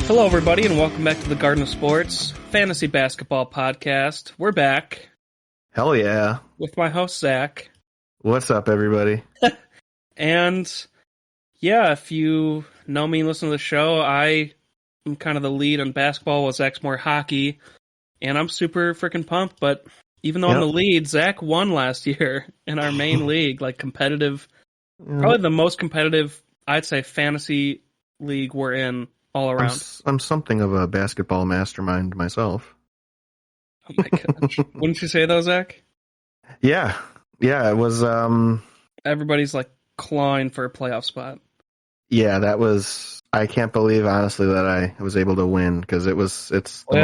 Hello, everybody, and welcome back to the Garden of Sports Fantasy Basketball Podcast. We're back Hell yeah. with my host, Zach. What's up, everybody? And, yeah, if you know me and listen to the show, I am kind of the lead on basketball, while Zach's more hockey, and I'm super freaking pumped, but even though I'm the lead, Zach won last year in our main league, like competitive, probably the most competitive, I'd say, fantasy league we're in. All around. I'm something of a basketball mastermind myself. Oh my gosh. Wouldn't you say though, Zach? Yeah, it was, Everybody's like clawing for a playoff spot. Yeah, that was, I can't believe, honestly, that I was able to win, because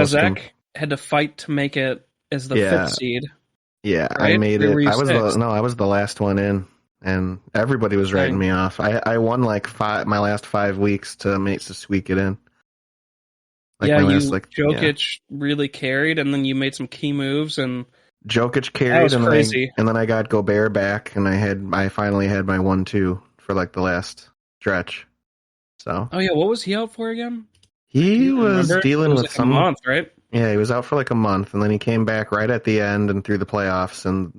Zach had to fight to make it as the fifth seed. Yeah, right? I made it. I was the last one in, and everybody was writing me off. I won like my last 5 weeks to squeak it in. Jokic really carried, and then you made some key moves, and Jokic carried, and crazy. Then I got Gobert back, and I finally had my 1-2 for like the last stretch. So. Oh yeah, what was he out for again? He was dealing with like a month, right? Yeah, he was out for like a month, and then he came back right at the end and through the playoffs, and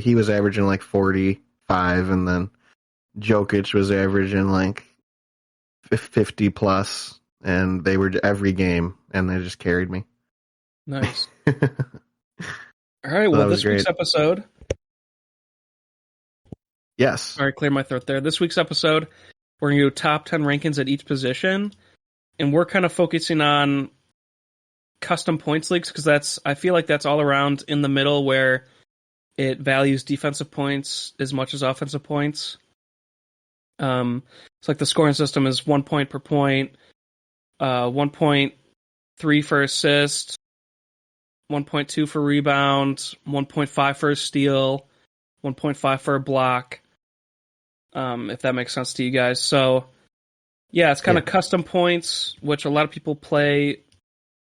he was averaging like 45, and then Jokic was averaging like 50 plus, and they were every game, and they just carried me. Nice. All right, well, this week's episode... Yes. Sorry, clear my throat there. This week's episode, we're going to do top 10 rankings at each position, and we're kind of focusing on custom points leagues, because I feel like that's all around in the middle, where it values defensive points as much as offensive points. It's like the scoring system is 1 point per point, 1.3 for assist, 1.2 for rebound, 1.5 for a steal, 1.5 for a block. If that makes sense to you guys. So, yeah, it's kind of custom points, which a lot of people play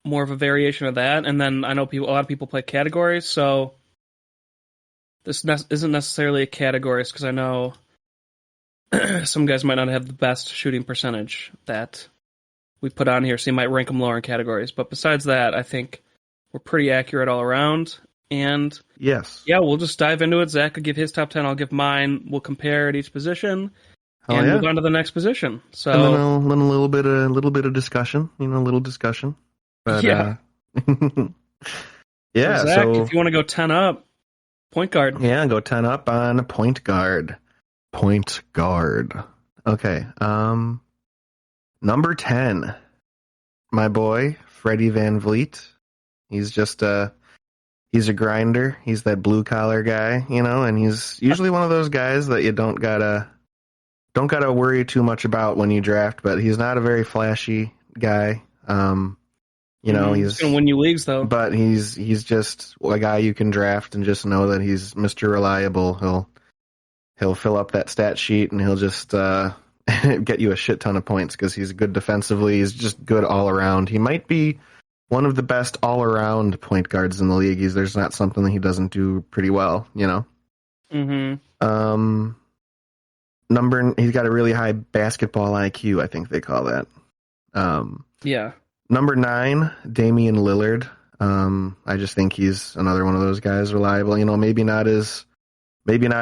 more of a variation of that. And then I know a lot of people play categories. So this isn't necessarily a categories, because I know some guys might not have the best shooting percentage that we put on here, so you might rank them lower in categories. But besides that, I think we're pretty accurate all around. And yes, we'll just dive into it. Zach will give his top 10. I'll give mine. We'll compare at each position and move on to the next position. So, and then a little bit of discussion. But, yeah. Yeah. So Zach, if you want to go 10 up, point guard. Yeah, go 10 up on point guard. Point guard. Okay. Number 10, my boy Freddie VanVleet. He's just he's a grinder. He's that blue collar guy, and he's usually one of those guys that you don't gotta worry too much about when you draft. But he's not a very flashy guy. He's gonna win you leagues though. But he's just a guy you can draft and just know that he's Mr. Reliable. He'll fill up that stat sheet, and he'll just get you a shit ton of points, because he's good defensively. He's just good all around. He might be one of the best all-around point guards in the league. There's not something that he doesn't do pretty well, Mm-hmm. He's got a really high basketball IQ, I think they call that. Yeah. Number 9, Damian Lillard. I just think he's another one of those guys, reliable. Maybe not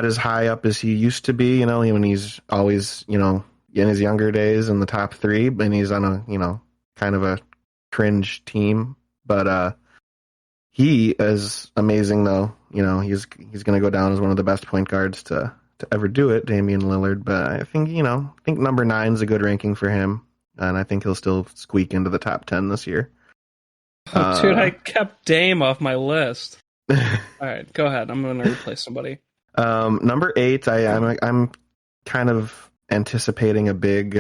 as high up as he used to be, when he's always, in his younger days in the top 3, and he's on a, kind of a cringe team. But he is amazing, though. He's going to go down as one of the best point guards to ever do it, Damian Lillard. But I think, number 9 is a good ranking for him, and I think he'll still squeak into the top 10 this year. Oh, dude, I kept Dame off my list. All right, go ahead. I'm going to replace somebody. Number 8, I'm kind of anticipating a big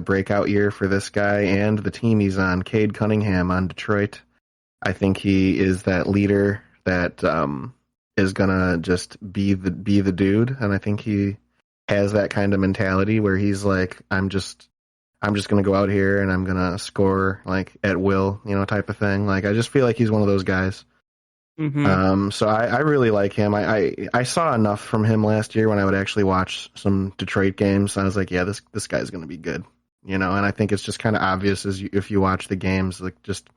breakout year for this guy and the team he's on, Cade Cunningham on Detroit. I think he is that leader that is gonna just be the dude, and I think he has that kind of mentality where he's like, I'm just gonna go out here and I'm gonna score like at will, type of thing. Like, I just feel like he's one of those guys. Mm-hmm. So I really like him. I saw enough from him last year when I would actually watch some Detroit games. I was like, yeah, this guy's going to be good. you know, and I think it's just kind of obvious if you watch the games, like just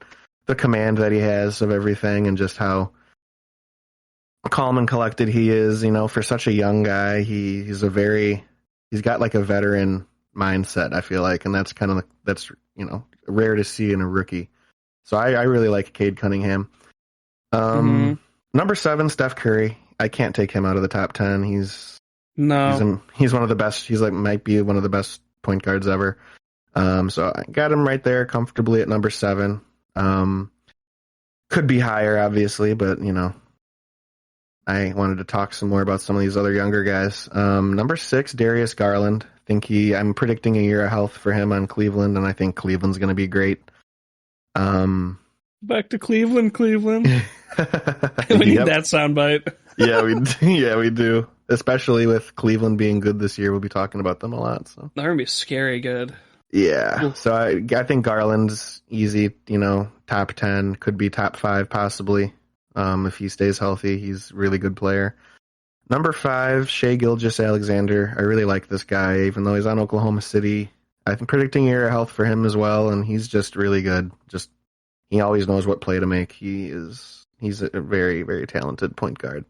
the command that he has of everything and just how calm and collected he is, you know, for such a young guy. He's got like a veteran mindset, I feel like, and that's kind of that's, you know, rare to see in a rookie. So I really like Cade Cunningham. Mm-hmm. Number 7, Steph Curry. I can't take him out of the top 10. No. He's one of the best. He's like might be one of the best point guards ever. So I got him right there comfortably at number 7. Could be higher, obviously, but you know, I wanted to talk some more about some of these other younger guys. Number 6, Darius Garland. I'm predicting a year of health for him on Cleveland, and I think Cleveland's going to be great. Back to Cleveland, Cleveland. We need Yep. that soundbite. Yeah, we do. Especially with Cleveland being good this year, we'll be talking about them a lot. So They're gonna be scary good. yeah, Oof. so I think Garland's easy. You know, top 10, could be top 5 possibly. If he stays healthy, he's a really good player. Number 5, Shai Gilgeous-Alexander. I really like this guy, even though he's on Oklahoma City. I'm predicting a year of health for him as well, and he's just really good. Just he always knows what play to make. He's a very, very talented point guard.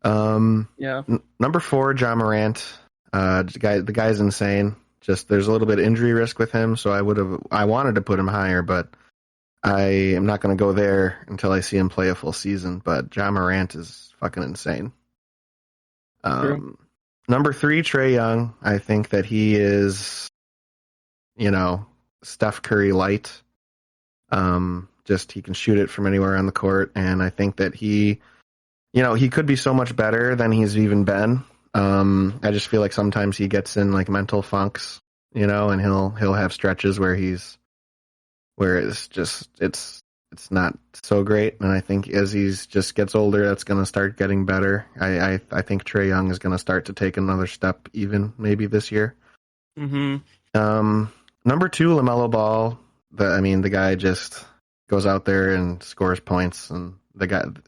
Yeah. Number 4, John Morant. The guy's insane. Just there's a little bit of injury risk with him, so I wanted to put him higher, but I am not going to go there until I see him play a full season. But John Morant is fucking insane. True. Number 3, Trae Young. I think that he is, you know, Steph Curry light. Just he can shoot it from anywhere on the court, and I think that he could be so much better than he's even been. I just feel like sometimes he gets in like mental funks, you know, and he'll have stretches where it's not so great. And I think as he's just gets older, that's going to start getting better. I think Trae Young is going to start to take another step, even maybe this year. Mm-hmm. Number 2, LaMelo Ball. The guy just goes out there and scores points, and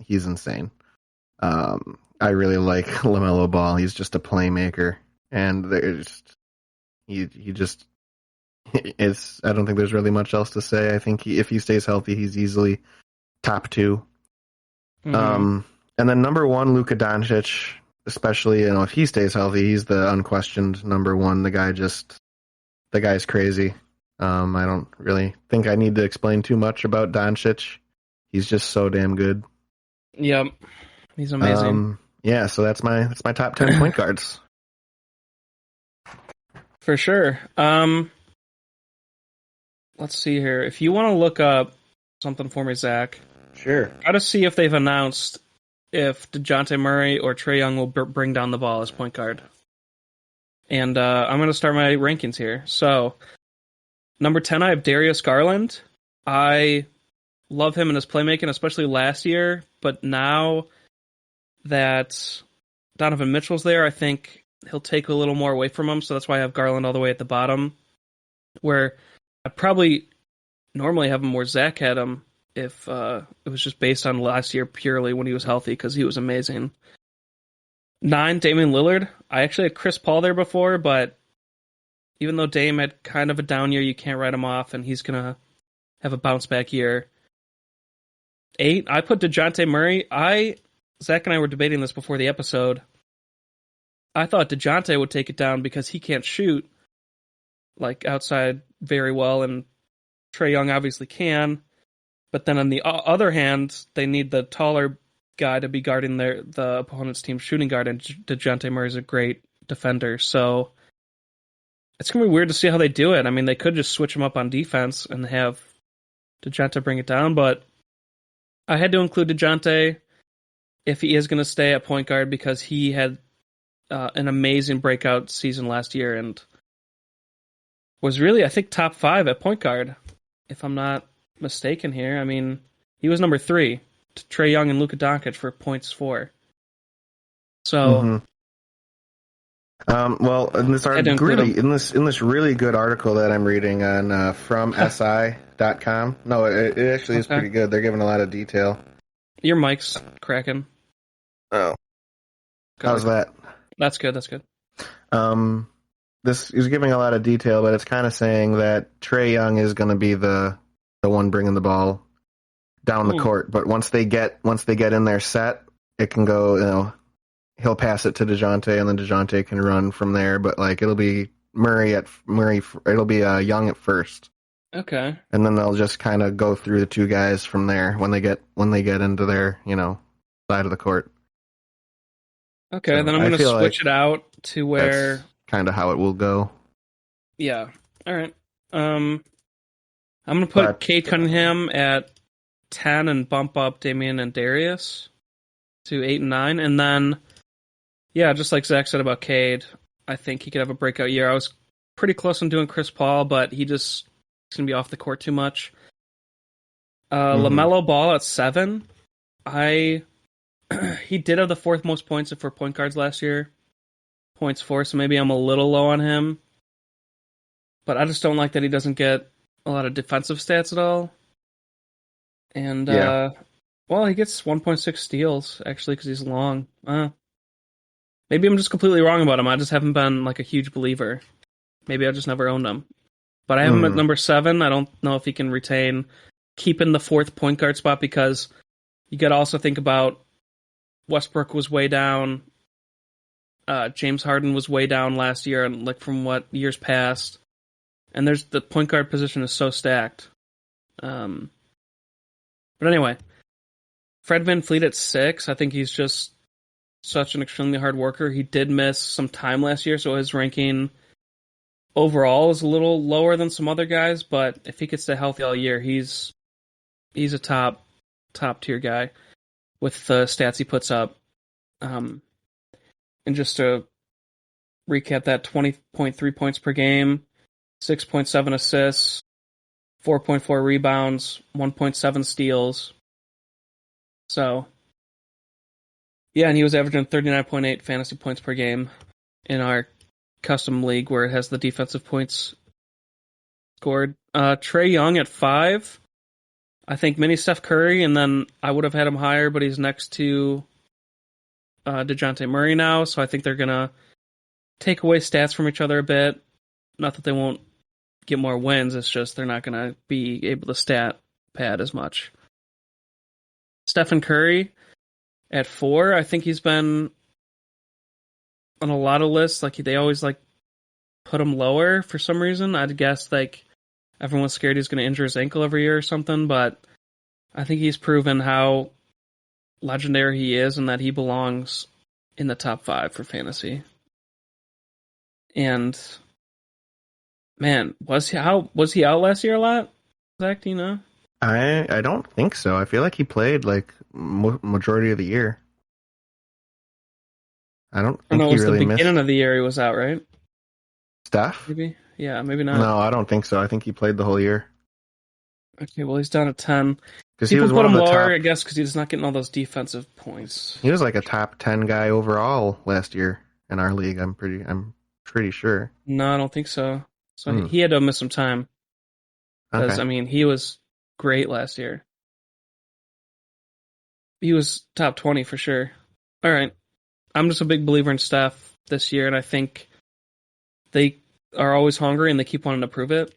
he's insane. I really like LaMelo Ball. He's just a playmaker, and I don't think there's really much else to say. I think if he stays healthy, he's easily top 2. Mm-hmm. And then number 1, Luka Doncic. Especially, you know, if he stays healthy, he's the unquestioned number 1. The guy's crazy. I don't really think I need to explain too much about Doncic. He's just so damn good. Yep. He's amazing. Yeah, so that's my top 10 point guards. For sure. Let's see here. If you want to look up something for me, Zach, Sure. try to see if they've announced if DeJounte Murray or Trae Young will bring down the ball as point guard. And I'm going to start my rankings here. So, number 10, I have Darius Garland. I love him and his playmaking, especially last year. But now that Donovan Mitchell's there, I think he'll take a little more away from him. So that's why I have Garland all the way at the bottom. Where I'd probably normally have him where Zach had him if it was just based on last year purely when he was healthy, because he was amazing. 9, Damian Lillard. I actually had Chris Paul there before, but even though Dame had kind of a down year, you can't write him off, and he's going to have a bounce back year. 8, I put DeJounte Murray. Zach and I were debating this before the episode. I thought DeJounte would take it down because he can't shoot like outside very well, and Trae Young obviously can. But then on the other hand, they need the taller guy to be guarding the opponent's team shooting guard, and DeJounte Murray is a great defender. So it's going to be weird to see how they do it. I mean, they could just switch him up on defense and have DeJounte bring it down, but I had to include DeJounte if he is going to stay at point guard because he had an amazing breakout season last year and was really, I think, top 5 at point guard, if I'm not mistaken here. I mean, he was number 3 to Trae Young and Luka Doncic for points for. So, well, in this in this really good article that I'm reading on from SI.com. No, it actually is pretty good. They're giving a lot of detail. Your mic's cracking. Oh, how's that? That's good. That's good. this is giving a lot of detail, but it's kind of saying that Trae Young is going to be the one bringing the ball down the Ooh, court. But once they get in their set, it can go. He'll pass it to DeJounte, and then DeJounte can run from there. But like it'll be Murray. It'll be Young at first, okay. and then they'll just kind of go through the two guys from there when they get into their side of the court. Okay, So then I'm I gonna feel switch like it out to that's where, kind of how it will go. yeah. All right. I'm gonna put But Cade Cunningham at 10 and bump up Damian and Darius to 8 and 9, and then yeah, just like Zach said about Cade, I think he could have a breakout year. I was pretty close on doing Chris Paul, but he's gonna be off the court too much. mhm. LaMelo Ball at 7. I He did have the fourth most points for point guards last year, points for. So maybe I'm a little low on him, but I just don't like that he doesn't get a lot of defensive stats at all. And Yeah. well, he gets 1.6 steals actually because he's long. Maybe I'm just completely wrong about him. I just haven't been like a huge believer. Maybe I just never owned him. But I have him at Mm. number 7. I don't know if he can retain keeping the fourth point guard spot because you got to also think about Westbrook was way down. James Harden was way down last year, and like from what years past. And there's the point guard position is so stacked. Um, but anyway, Fred VanVleet at 6. I think he's just such an extremely hard worker. He did miss some time last year, so his ranking overall is a little lower than some other guys. But if he could stay healthy all year, he's a top tier guy with the stats he puts up. Um, and just to recap that, 20.3 points per game, 6.7 assists, 4.4 rebounds, 1.7 steals. So, yeah, and he was averaging 39.8 fantasy points per game in our custom league where it has the defensive points scored. Trae Young at 5. I think mini Steph Curry, and then I would have had him higher, but he's next to DeJounte Murray now, so I think they're going to take away stats from each other a bit. Not that they won't get more wins, it's just they're not going to be able to stat pad as much. Stephen Curry at 4, I think he's been on a lot of lists. Like they always like put him lower for some reason. I'd guess like everyone's scared he's going to injure his ankle every year or something, but I think he's proven how legendary he is and that he belongs in the top 5 for fantasy. And man, was he out last year a lot? Zach, do you know? I don't think so. I feel like he played like majority of the year. I don't Or think no, it he was the really beginning missed of the year he was out, right? Steph. Maybe. Yeah, maybe not. No, I don't think so. I think he played the whole year Okay, well he's down at 10. because he People was put one of him the lower, I top. guess, because he's not getting all those defensive points. He was like a top 10 guy overall last year in our league. I'm pretty sure. No, I don't think so. So Hmm. he had to miss some time because Okay. I mean he was great last year. He was top 20 for sure. All right, I'm just a big believer in Steph this year, and I think they are always hungry and they keep wanting to prove it.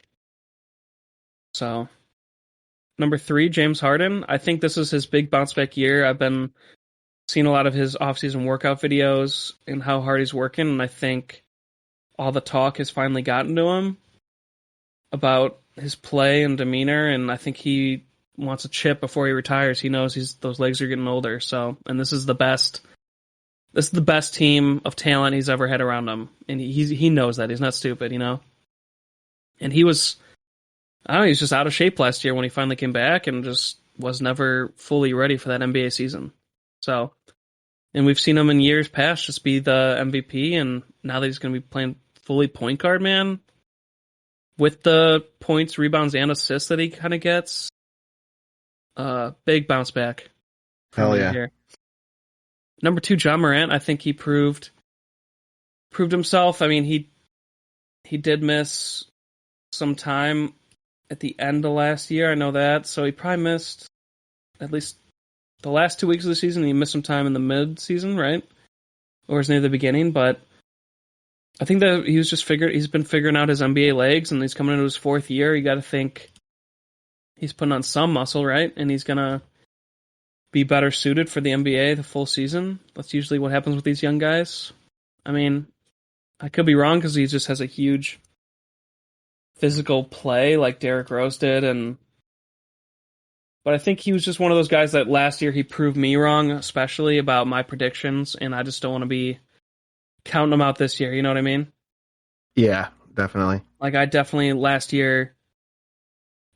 So number 3, James Harden. I think this is his big bounce back year. I've been seeing a lot of his offseason workout videos and how hard he's working, and I think all the talk has finally gotten to him about his play and demeanor, and I think he wants a chip before he retires. He knows those legs are getting older. So, and this is the best. This is the best team of talent he's ever had around him, and he knows that. He's not stupid, you know. And he was, I don't know, he was just out of shape last year when he finally came back, and just was never fully ready for that NBA season. So, and we've seen him in years past just be the MVP, and now that he's going to be playing fully point guard, man, with the points, rebounds, and assists that he kind of gets, big bounce back for Hell me yeah. here. Number 2, John Morant. I think he proved himself. I mean, he did miss some time at the end of last year. I know that, so he probably missed at least the last 2 weeks of the season. He missed some time in the mid season, right, or was near the beginning. But I think that he's been figuring out his NBA legs, and he's coming into his fourth year. You got to think he's putting on some muscle, right? And he's gonna be better suited for the NBA the full season. That's usually what happens with these young guys. I mean, I could be wrong because he just has a huge physical play like Derrick Rose did, but I think he was just one of those guys that last year he proved me wrong, especially about my predictions, and I just don't want to be counting him out this year. You know what I mean? Yeah, definitely. Like I definitely last year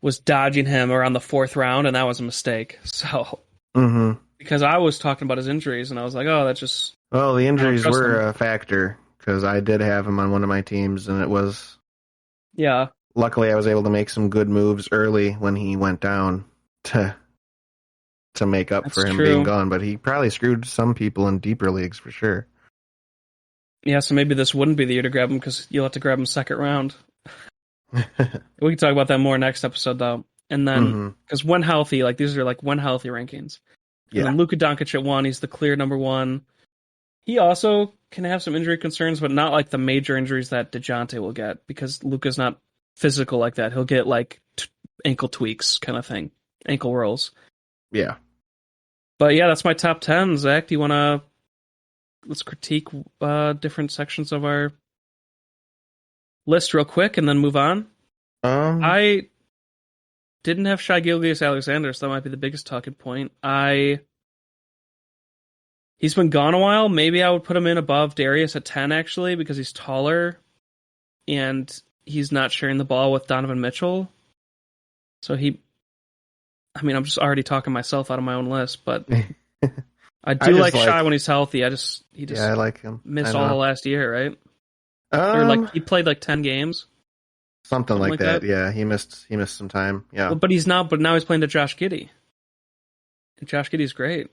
was dodging him around the fourth round, and that was a mistake. So Mm-hmm. because I was talking about his injuries, and I was like, oh, that's just Well, the I don't injuries trust were him. a factor because I did have him on one of my teams, and it was Yeah, luckily I was able to make some good moves early when he went down to make up that's for him being true. gone. But he probably screwed some people in deeper leagues for sure. Yeah, so maybe this wouldn't be the year to grab him because you'll have to grab him second round. We can talk about that more next episode, though. And then, Mm-hmm. because when healthy, like these are like when healthy rankings. And Yeah, then Luka Doncic at one, he's the clear number one. He also can have some injury concerns, but not like the major injuries that DeJounte will get because Luka's not physical like that. He'll get like ankle tweaks kind of thing, ankle rolls. yeah. But yeah, that's my top 10. Zach, do you want to let's critique different sections of our list real quick and then move on? Um, I didn't have Shai Gilgeous-Alexander, so that might be the biggest talking point. He's been gone a while. Maybe I would put him in above Darius at 10 actually because he's taller and he's not sharing the ball with Donovan Mitchell. So I mean, I'm just already talking myself out of my own list, but I I do just like Shai like, when he's healthy. He yeah, I just like him. I missed all the know. last year, right? Or like Um, he played like 10 games, Something something like like that. that. Yeah, he missed some time. Yeah. Well, but now he's playing to Josh Giddey. And Josh Giddey's great.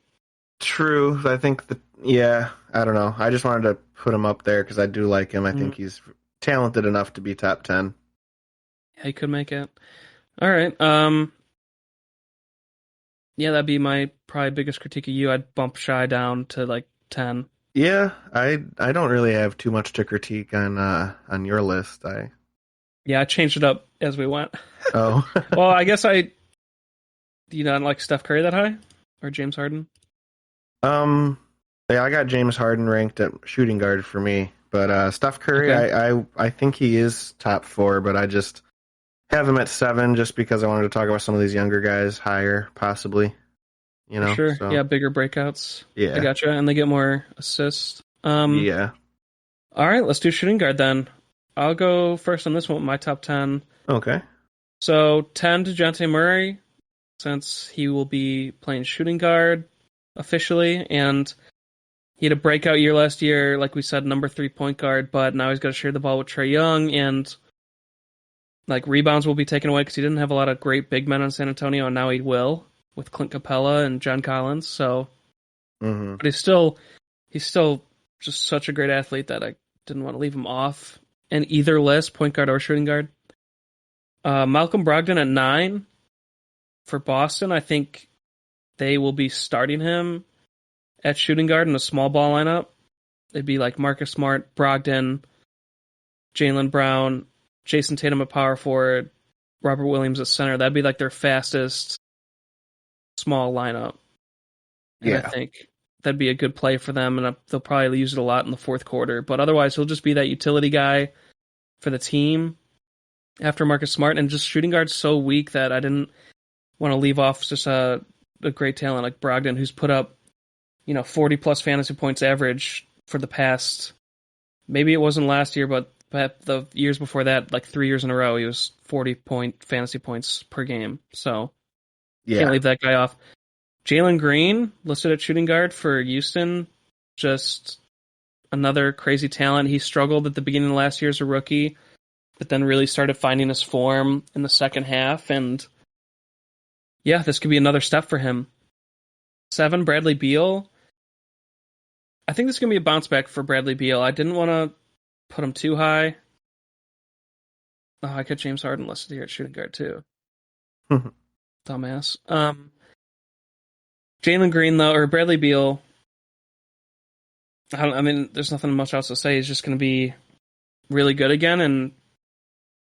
True. I think that, yeah, I don't know. I just wanted to put him up there because I do like him. I Mm, think he's talented enough to be top 10. yeah, he could make it. All right. Yeah, that'd be my probably biggest critique of you. I'd bump Shy down to like 10. Yeah, I don't really have too much to critique on your list. Yeah, I changed it up as we went. Oh. Well, I guess do you not like Steph Curry that high? Or James Harden? um yeah, I got James Harden ranked at shooting guard for me. But Steph Curry, Okay, I think he is top 4, but I just have him at 7 just because I wanted to talk about some of these younger guys higher, possibly. for sure. So Yeah, bigger breakouts. I yeah. gotcha. And they get more assists. Yeah. All right, let's do shooting guard then. I'll go first on this one with my top 10. Okay. So 10 to DeJounte Murray, since he will be playing shooting guard officially, and he had a breakout year last year, like we said, number 3 point guard, but now he's got to share the ball with Trae Young, and like rebounds will be taken away because he didn't have a lot of great big men in San Antonio, and now he will with Clint Capella and John Collins. So, Mm-hmm. but he's still just such a great athlete that I didn't want to leave him off in either list, point guard or shooting guard. Malcolm Brogdon at 9 for Boston. I think they will be starting him at shooting guard in a small ball lineup. It'd be like Marcus Smart, Brogdon, Jaylen Brown, Jason Tatum at power forward, Robert Williams at center. That'd be like their fastest small lineup. And I Yeah. think that'd be a good play for them, and they'll probably use it a lot in the fourth quarter. But otherwise, he'll just be that utility guy for the team after Marcus Smart. And just shooting guard's so weak that I didn't want to leave off just a great talent like Brogdon, who's put up 40 plus fantasy points average for the past. Maybe it wasn't last year, but the years before that, like 3 years in a row, he was 40-point fantasy points per game. So can't Yeah. leave that guy off. Jalen Green listed at shooting guard for Houston, just another crazy talent. He struggled at the beginning of last year as a rookie, but then really started finding his form in the second half. And yeah, this could be another step for him. 7, Bradley Beal. I think this is going to be a bounce back for Bradley Beal. I didn't want to put him too high. Oh, I got James Harden listed here at shooting guard too. Dumbass. Jalen Green though, or Bradley Beal. I mean, there's nothing much else to say. He's just going to be really good again, and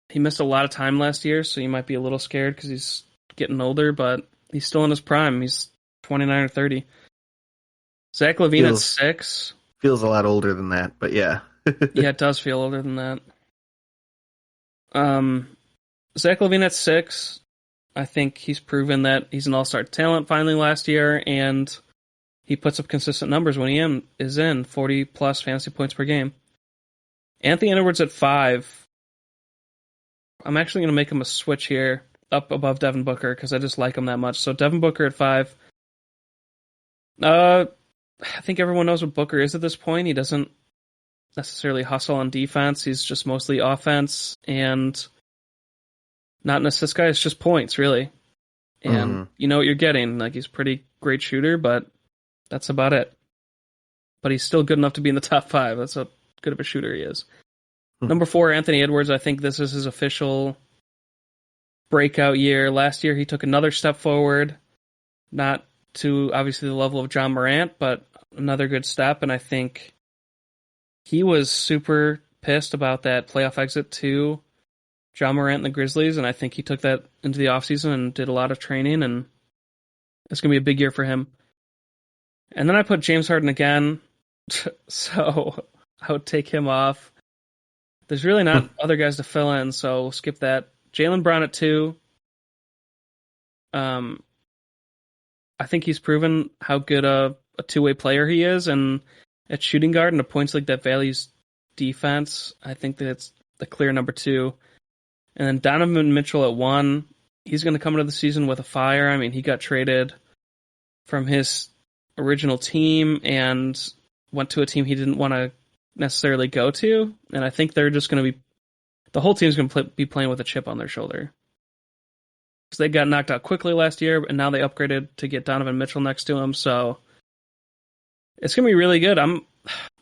he missed a lot of time last year, so you might be a little scared because he's getting older, but he's still in his prime. He's 29 or 30. Zach LaVine at Feels 6. feels a lot older than that, but yeah. Yeah, it does feel older than that. Um, Zach LaVine at 6. I think he's proven that he's an all-star talent finally last year, and he puts up consistent numbers when he is in 40-plus fantasy points per game. Anthony Edwards at 5. I'm actually going to make him a switch here up above Devin Booker because I just like him that much. So Devin Booker at 5. I think everyone knows what Booker is at this point. He doesn't necessarily hustle on defense. He's just mostly offense and not an assist guy. It's just points, really. And you know what you're getting. Like, he's a pretty great shooter, but that's about it. But he's still good enough to be in the top 5. That's how good of a shooter he is. Number 4, Anthony Edwards. I think this is his official breakout year. Last year, he took another step forward. Not to, obviously, the level of John Morant, but another good step. And I think he was super pissed about that playoff exit to John Morant and the Grizzlies, and I think he took that into the offseason and did a lot of training, and it's going to be a big year for him. And then I put James Harden again, so I would take him off. There's really not other guys to fill in, so we'll skip that. Jaylen Brown at 2. I think he's proven how good a two-way player he is, and at shooting guard in a points league that values defense, I think that's the clear number 2. And then Donovan Mitchell at 1. He's going to come into the season with a fire. I mean, he got traded from his original team and went to a team he didn't want to necessarily go to. And I think they're just going to be... The whole team's going to be playing with a chip on their shoulder. Because they got knocked out quickly last year, and now they upgraded to get Donovan Mitchell next to him. So it's going to be really good.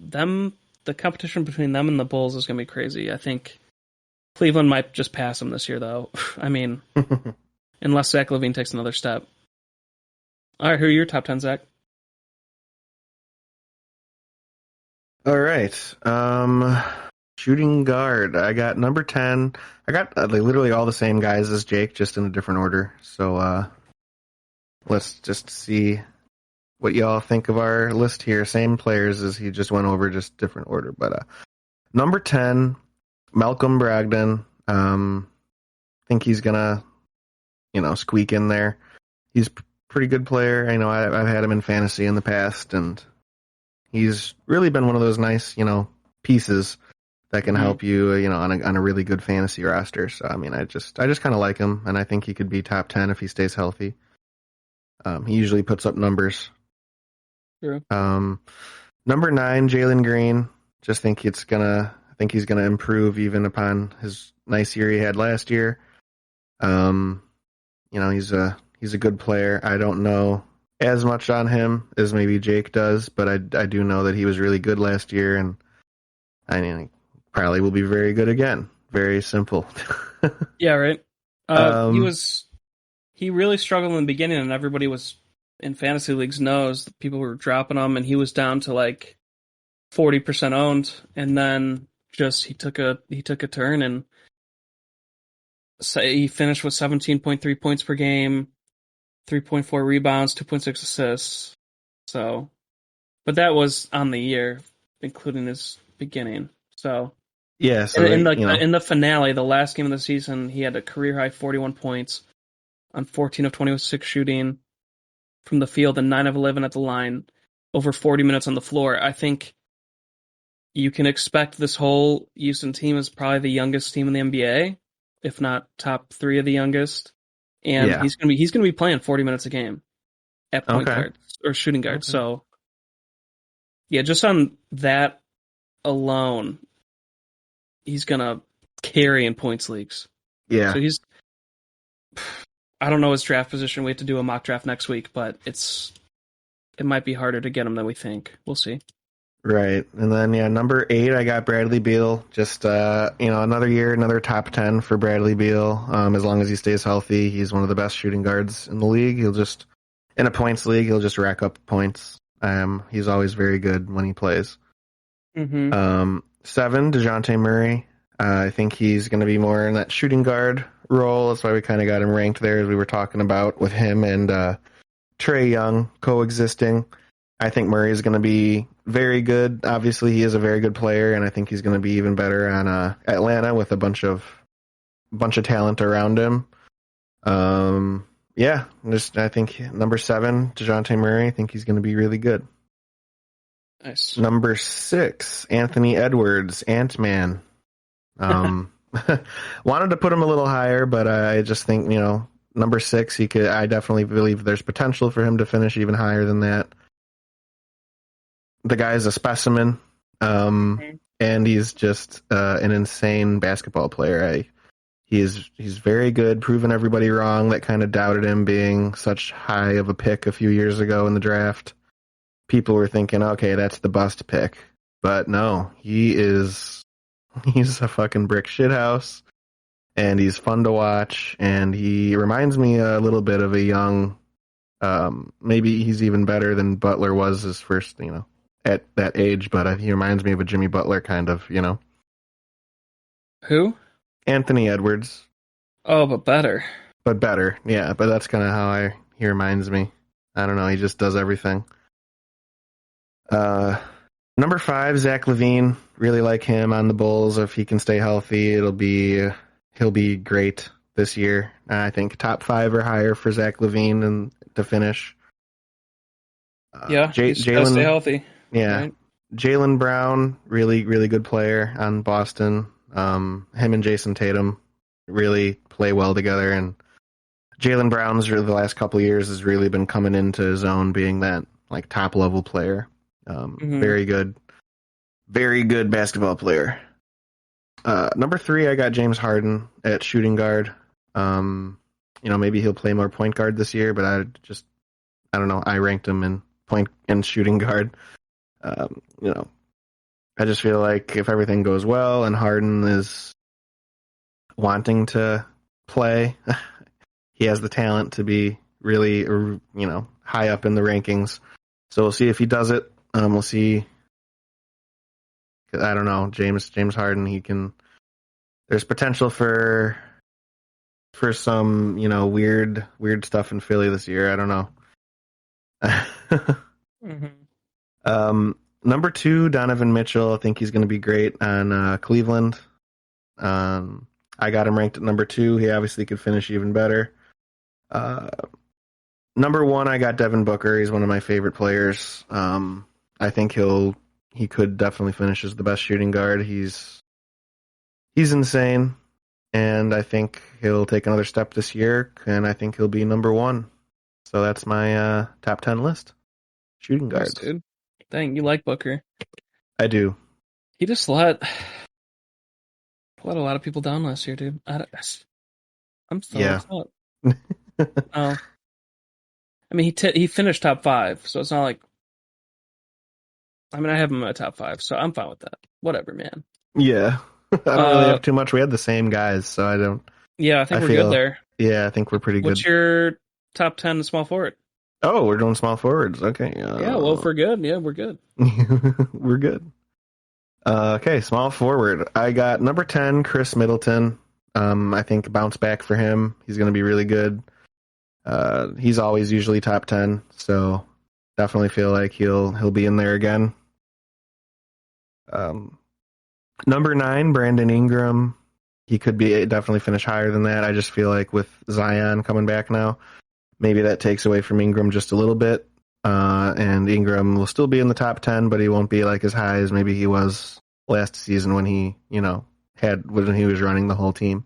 The competition between them and the Bulls is going to be crazy. I think Cleveland might just pass them this year, though. I mean, unless Zach LaVine takes another step. All right, who are your top 10, Zach? All right. Shooting guard. I got number 10. I got literally all the same guys as Jake, just in a different order. So let's just see what y'all think of our list here. Same players as he just went over, just different order. But number 10, Malcolm Brogdon. Think he's gonna, squeak in there. He's a pretty good player. I know I've had him in fantasy in the past, and he's really been one of those nice, pieces that can help you, on a really good fantasy roster. So I mean, I just kind of like him, and I think he could be top 10 if he stays healthy. He usually puts up numbers. True. Number 9, Jalen Green. Just think he's gonna improve even upon his nice year he had last year. He's a good player. I don't know as much on him as maybe Jake does, but I do know that he was really good last year, and I mean, he probably will be very good again. Very simple. Yeah, right. He really struggled in the beginning, and everybody was in fantasy leagues knows that people were dropping him, and he was down to like 40% owned, and then just he took a turn, and he finished with 17.3 points per game, 3.4 rebounds, 2.6 assists. So, but that was on the year, including his beginning. So yeah. So in the finale, the last game of the season, he had a career high 41 points on 14 of 26 shooting from the field and 9 of 11 at the line, over 40 minutes on the floor. I think you can expect this whole Houston team is probably the youngest team in the NBA, if not top 3 of the youngest. And he's gonna be playing 40 minutes a game at point guard or shooting guard. Okay. So yeah, just on that alone, he's gonna carry in points leagues. Yeah. So I don't know his draft position. We have to do a mock draft next week, but it might be harder to get him than we think. We'll see. Right. And then, number 8, I got Bradley Beal. Just, another year, another top 10 for Bradley Beal. As long as he stays healthy, he's one of the best shooting guards in the league. In a points league, he'll just rack up points. He's always very good when he plays. Mm-hmm. 7, DeJounte Murray. I think he's going to be more in that shooting guard role. That's why we kind of got him ranked there, as we were talking about with him and Trae Young coexisting. I think Murray is going to be very good. Obviously, he is a very good player, and I think he's going to be even better on Atlanta with a bunch of talent around him. Yeah, I think number 7, DeJounte Murray. I think he's going to be really good. Nice. Number 6, Anthony Edwards, Ant-Man. Wanted to put him a little higher, but I just think, number 6, I definitely believe there's potential for him to finish even higher than that. The guy's a specimen, and he's just an insane basketball player. He's very good, proving everybody wrong that kind of doubted him being such high of a pick a few years ago in the draft. People were thinking, okay, that's the bust pick. But no, he's a fucking brick shithouse, and he's fun to watch, and he reminds me a little bit of a young, maybe he's even better than Butler was his first, at that age, but he reminds me of a Jimmy Butler kind of, Who? Anthony Edwards. Oh, but better. But better, yeah, but that's kind of how he reminds me. I don't know, he just does everything. Number 5, Zach LaVine. Really like him on the Bulls. If he can stay healthy, he'll be great this year. I think top 5 or higher for Zach LaVine and to finish. He's got to stay healthy. Yeah, right? Jaylen Brown, really, really good player on Boston. Him and Jason Tatum really play well together, and Jaylen Brown's the last couple of years has really been coming into his own, being that like top level player. Very good basketball player. Number 3, I got James Harden at shooting guard. Maybe he'll play more point guard this year, but I don't know. I ranked him in point and shooting guard. I just feel like if everything goes well and Harden is wanting to play, he has the talent to be really, high up in the rankings. So we'll see if he does it. We'll see. I don't know, James Harden. There's potential for some, weird stuff in Philly this year. I don't know. Number 2, Donovan Mitchell. I think he's going to be great on Cleveland. I got him ranked at number 2. He obviously could finish even better. Number 1, I got Devin Booker. He's one of my favorite players. I think he could definitely finish as the best shooting guard. He's insane, and I think he'll take another step this year, and I think he'll be number 1. So that's my top 10 list. Shooting guards. Nice, dude. Dang, you like Booker. I do. He just let a lot of people down last year, dude. I'm still upset. Oh. I mean, he finished top 5, so it's not like... I mean, I have him in my top 5, so I'm fine with that. Whatever, man. Yeah. I don't really have too much. We had the same guys, so I don't... Yeah, I think we're good there. Yeah, I think we're pretty good. What's your top 10 small forward? Oh, we're doing small forwards. Okay. Yeah, well, if we're good, we're good. We're good. Okay, small forward. I got number 10, Chris Middleton. I think bounce back for him. He's going to be really good. He's always usually top 10, so definitely feel like he'll be in there again. Number 9, Brandon Ingram. He could definitely finish higher than that. I just feel like with Zion coming back now, maybe that takes away from Ingram just a little bit. And Ingram will still be in the top 10, but he won't be like as high as maybe he was last season when he, when he was running the whole team.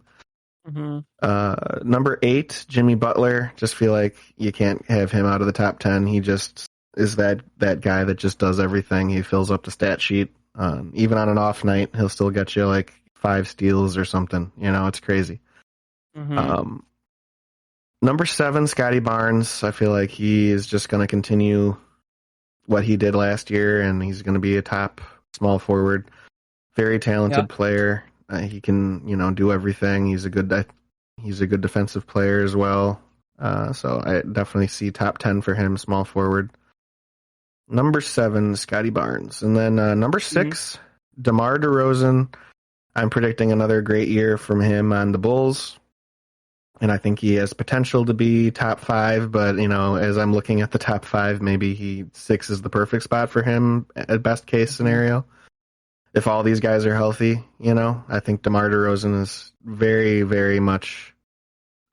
Number 8, Jimmy Butler. Just feel like you can't have him out of the top 10. He just is that guy that just does everything. He fills up the stat sheet. Even on an off night, he'll still get you like 5 steals or something. It's crazy. Number 7, Scotty Barnes. I feel like he is just going to continue what he did last year, and he's going to be a top small forward. Very talented player. He can, do everything. He's a good defensive player as well. So I definitely see top 10 for him, small forward. Number 7, Scotty Barnes. And then number 6, DeMar DeRozan, I'm predicting another great year from him on the Bulls. And I think he has potential to be top five, but as I'm looking at the top five, maybe six is the perfect spot for him at best case Mhm. scenario. If all these guys are healthy, I think DeMar DeRozan is very, very much.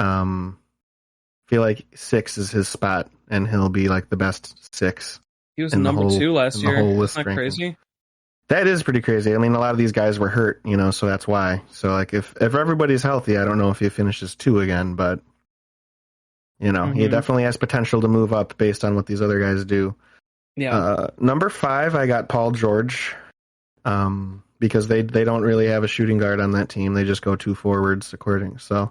Feel like six is his spot, and he'll be like the best six He was in the number whole 2 in last the year. whole Isn't list that rankings. crazy? That is pretty crazy. I mean, a lot of these guys were hurt, so that's why. So like, if everybody's healthy, I don't know if he finishes two again, but he Hmm. definitely has potential to move up based on what these other guys do. Yeah. Number five, I got Paul George, because they don't really have a shooting guard on that team. They just go two forwards according. So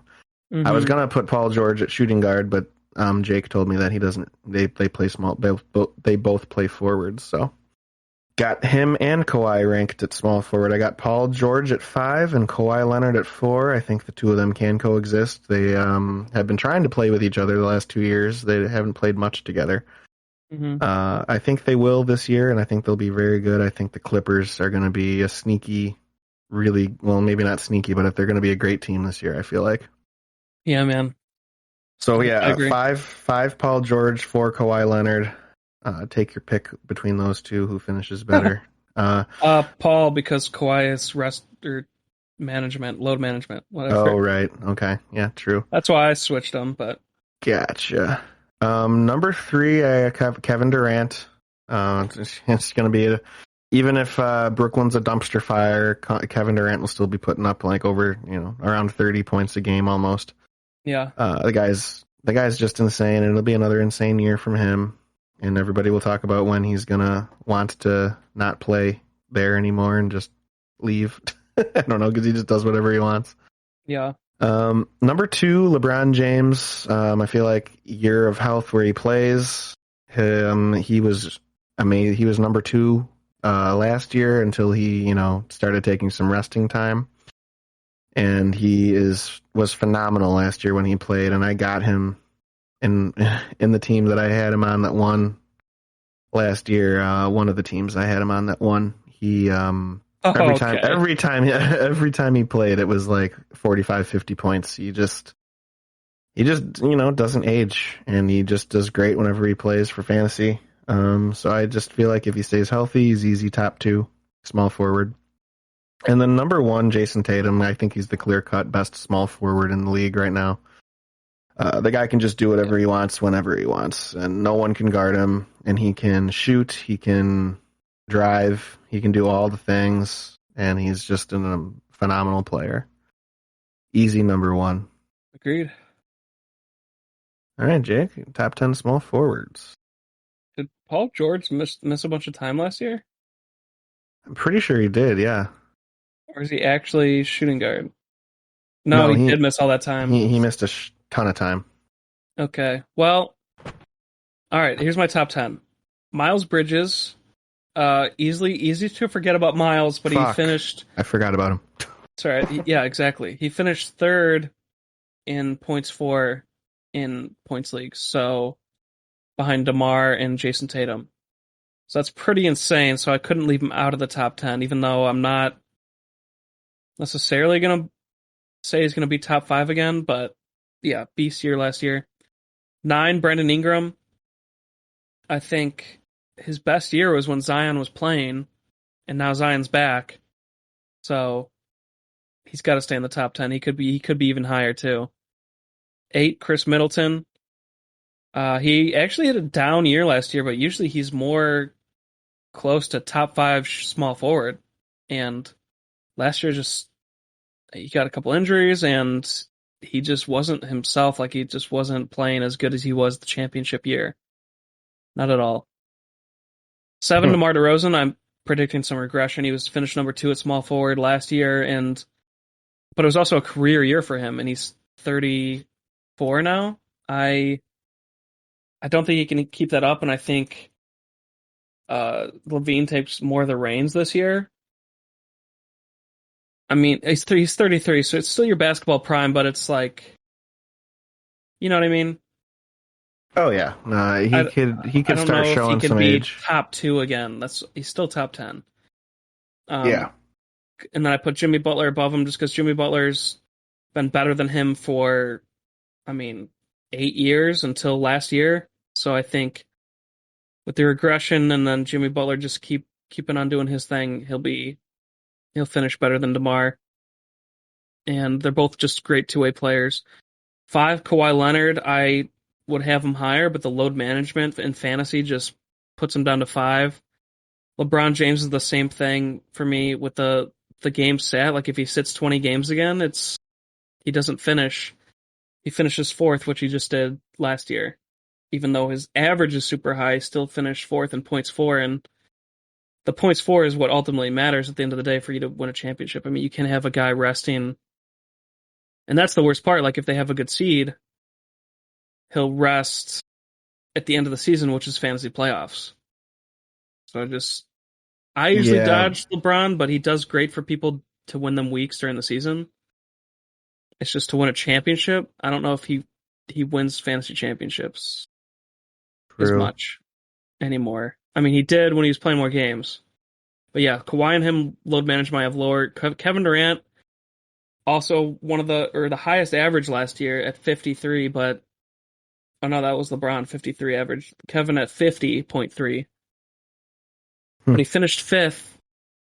I was Hmm. gonna put Paul George at shooting guard, but Jake told me that he doesn't. They play small. They both play forwards. So got him and Kawhi ranked at small forward. I got Paul George at 5 and Kawhi Leonard at 4. I think the two of them can coexist. They have been trying to play with each other the last 2 years. They haven't played much together. Hmm. I think they will this year, and I think they'll be very good. I think the Clippers are going to be a sneaky, really well, maybe not sneaky, but if they're going to be a great team this year, I feel like. Yeah, man. So I yeah, agree. five Paul George, 4 Kawhi Leonard. Take your pick between those two. Who finishes better? Uh, Paul, because Kawhi is rest or management, load management, oh whatever. right, okay, yeah, true. That's why I switched them. But Gotcha. Number 3, I have Kevin Durant. It's going to be even if Brooklyn's a dumpster fire, Kevin Durant will still be putting up like over around 30 points a game almost. yeah, The guy's just insane, and it'll be another insane year from him. And everybody will talk about when he's gonna want to not play there anymore and just leave. I don't know, because he just does whatever he wants. yeah. Number 2, LeBron James. I feel like year of health where he plays. He was amazing. He was number 2 last year until he started taking some resting time, and was phenomenal last year when he played. And I got him in in the team that I had him on that won last year. One of the teams I had him on that won. He Oh, okay. every time he played, it was like 45, 50 points. He just doesn't age, and he just does great whenever he plays for fantasy. So I just feel like if he stays healthy, he's easy top 2 small forward. And then number 1, Jason Tatum. I think he's the clear cut best small forward in the league right now. The guy can just do Yeah, whatever he wants whenever he wants, and no one can guard him. And he can shoot, he can drive, he can do all the things, and he's just a phenomenal player. Easy number 1. agreed. All right, Jake, top 10 small forwards. Did Paul George miss a bunch of time last year, I'm pretty sure he did, yeah. or is he actually shooting guard? No, No, he he did miss all that time. he missed a ton of time. Okay. Well, all right. Here's my top 10. Miles Bridges. Easy to forget about Miles, but he Fuck, finished. I forgot about him. Sorry, yeah, exactly. He finished third in points for in points league, so behind DeMar and Jason Tatum. So that's pretty insane. So I couldn't leave him out of the top 10, even though I'm not necessarily gonna say he's gonna be top 5 again. But yeah, beast year last year. 9, Brandon Ingram. I think his best year was when Zion was playing, and now Zion's back. So he's got to stay in the top 10. He could be even higher too. 8, Chris Middleton. He actually had a down year last year, but usually he's more close to top 5 small forward. And last year just he got a couple injuries and he just wasn't himself. Like he just wasn't playing as good as he was the championship year. Not at all. 7, DeMar DeRozan. I'm predicting some regression. He was finished number 2 at small forward last year, and but it was also a career year for him, and he's 34 now. I don't think he can keep that up, and I think Levine takes more of the reins this year. I mean, he's 33, so it's still your basketball prime, but it's like, you know what I mean? Oh yeah, he I, he I could don't start know if he showing can some be age. top 2 again. He's still top 10. Yeah. and then I put Jimmy Butler above him just because Jimmy Butler's been better than him for, I mean, 8 years until last year. So I think with the regression and then Jimmy Butler just keeping on doing his thing, he'll finish better than DeMar. And they're both just great two-way players. 5, Kawhi Leonard, I would have him higher, but the load management in fantasy just puts him down to 5. LeBron James is the same thing for me with the game stat. Like if he sits 20 games again, he doesn't finish. He finishes 4th, which he just did last year. Even though his average is super high, he still finished 4th in points for, and the points for is what ultimately matters at the end of the day for you to win a championship. I mean, you can have a guy resting, and that's the worst part. Like if they have a good seed, he'll rest at the end of the season, which is fantasy playoffs. So I usually Yeah, dodge LeBron, but he does great for people to win them weeks during the season. It's just to win a championship. I don't know if he wins fantasy championships as true. much anymore. I mean, he did when he was playing more games. But yeah, Kawhi and him load management I have lower. Kevin Durant also the highest average last year at 53, but oh no, that was LeBron 53 average. Kevin at 50.3. Hmm. But he finished 5th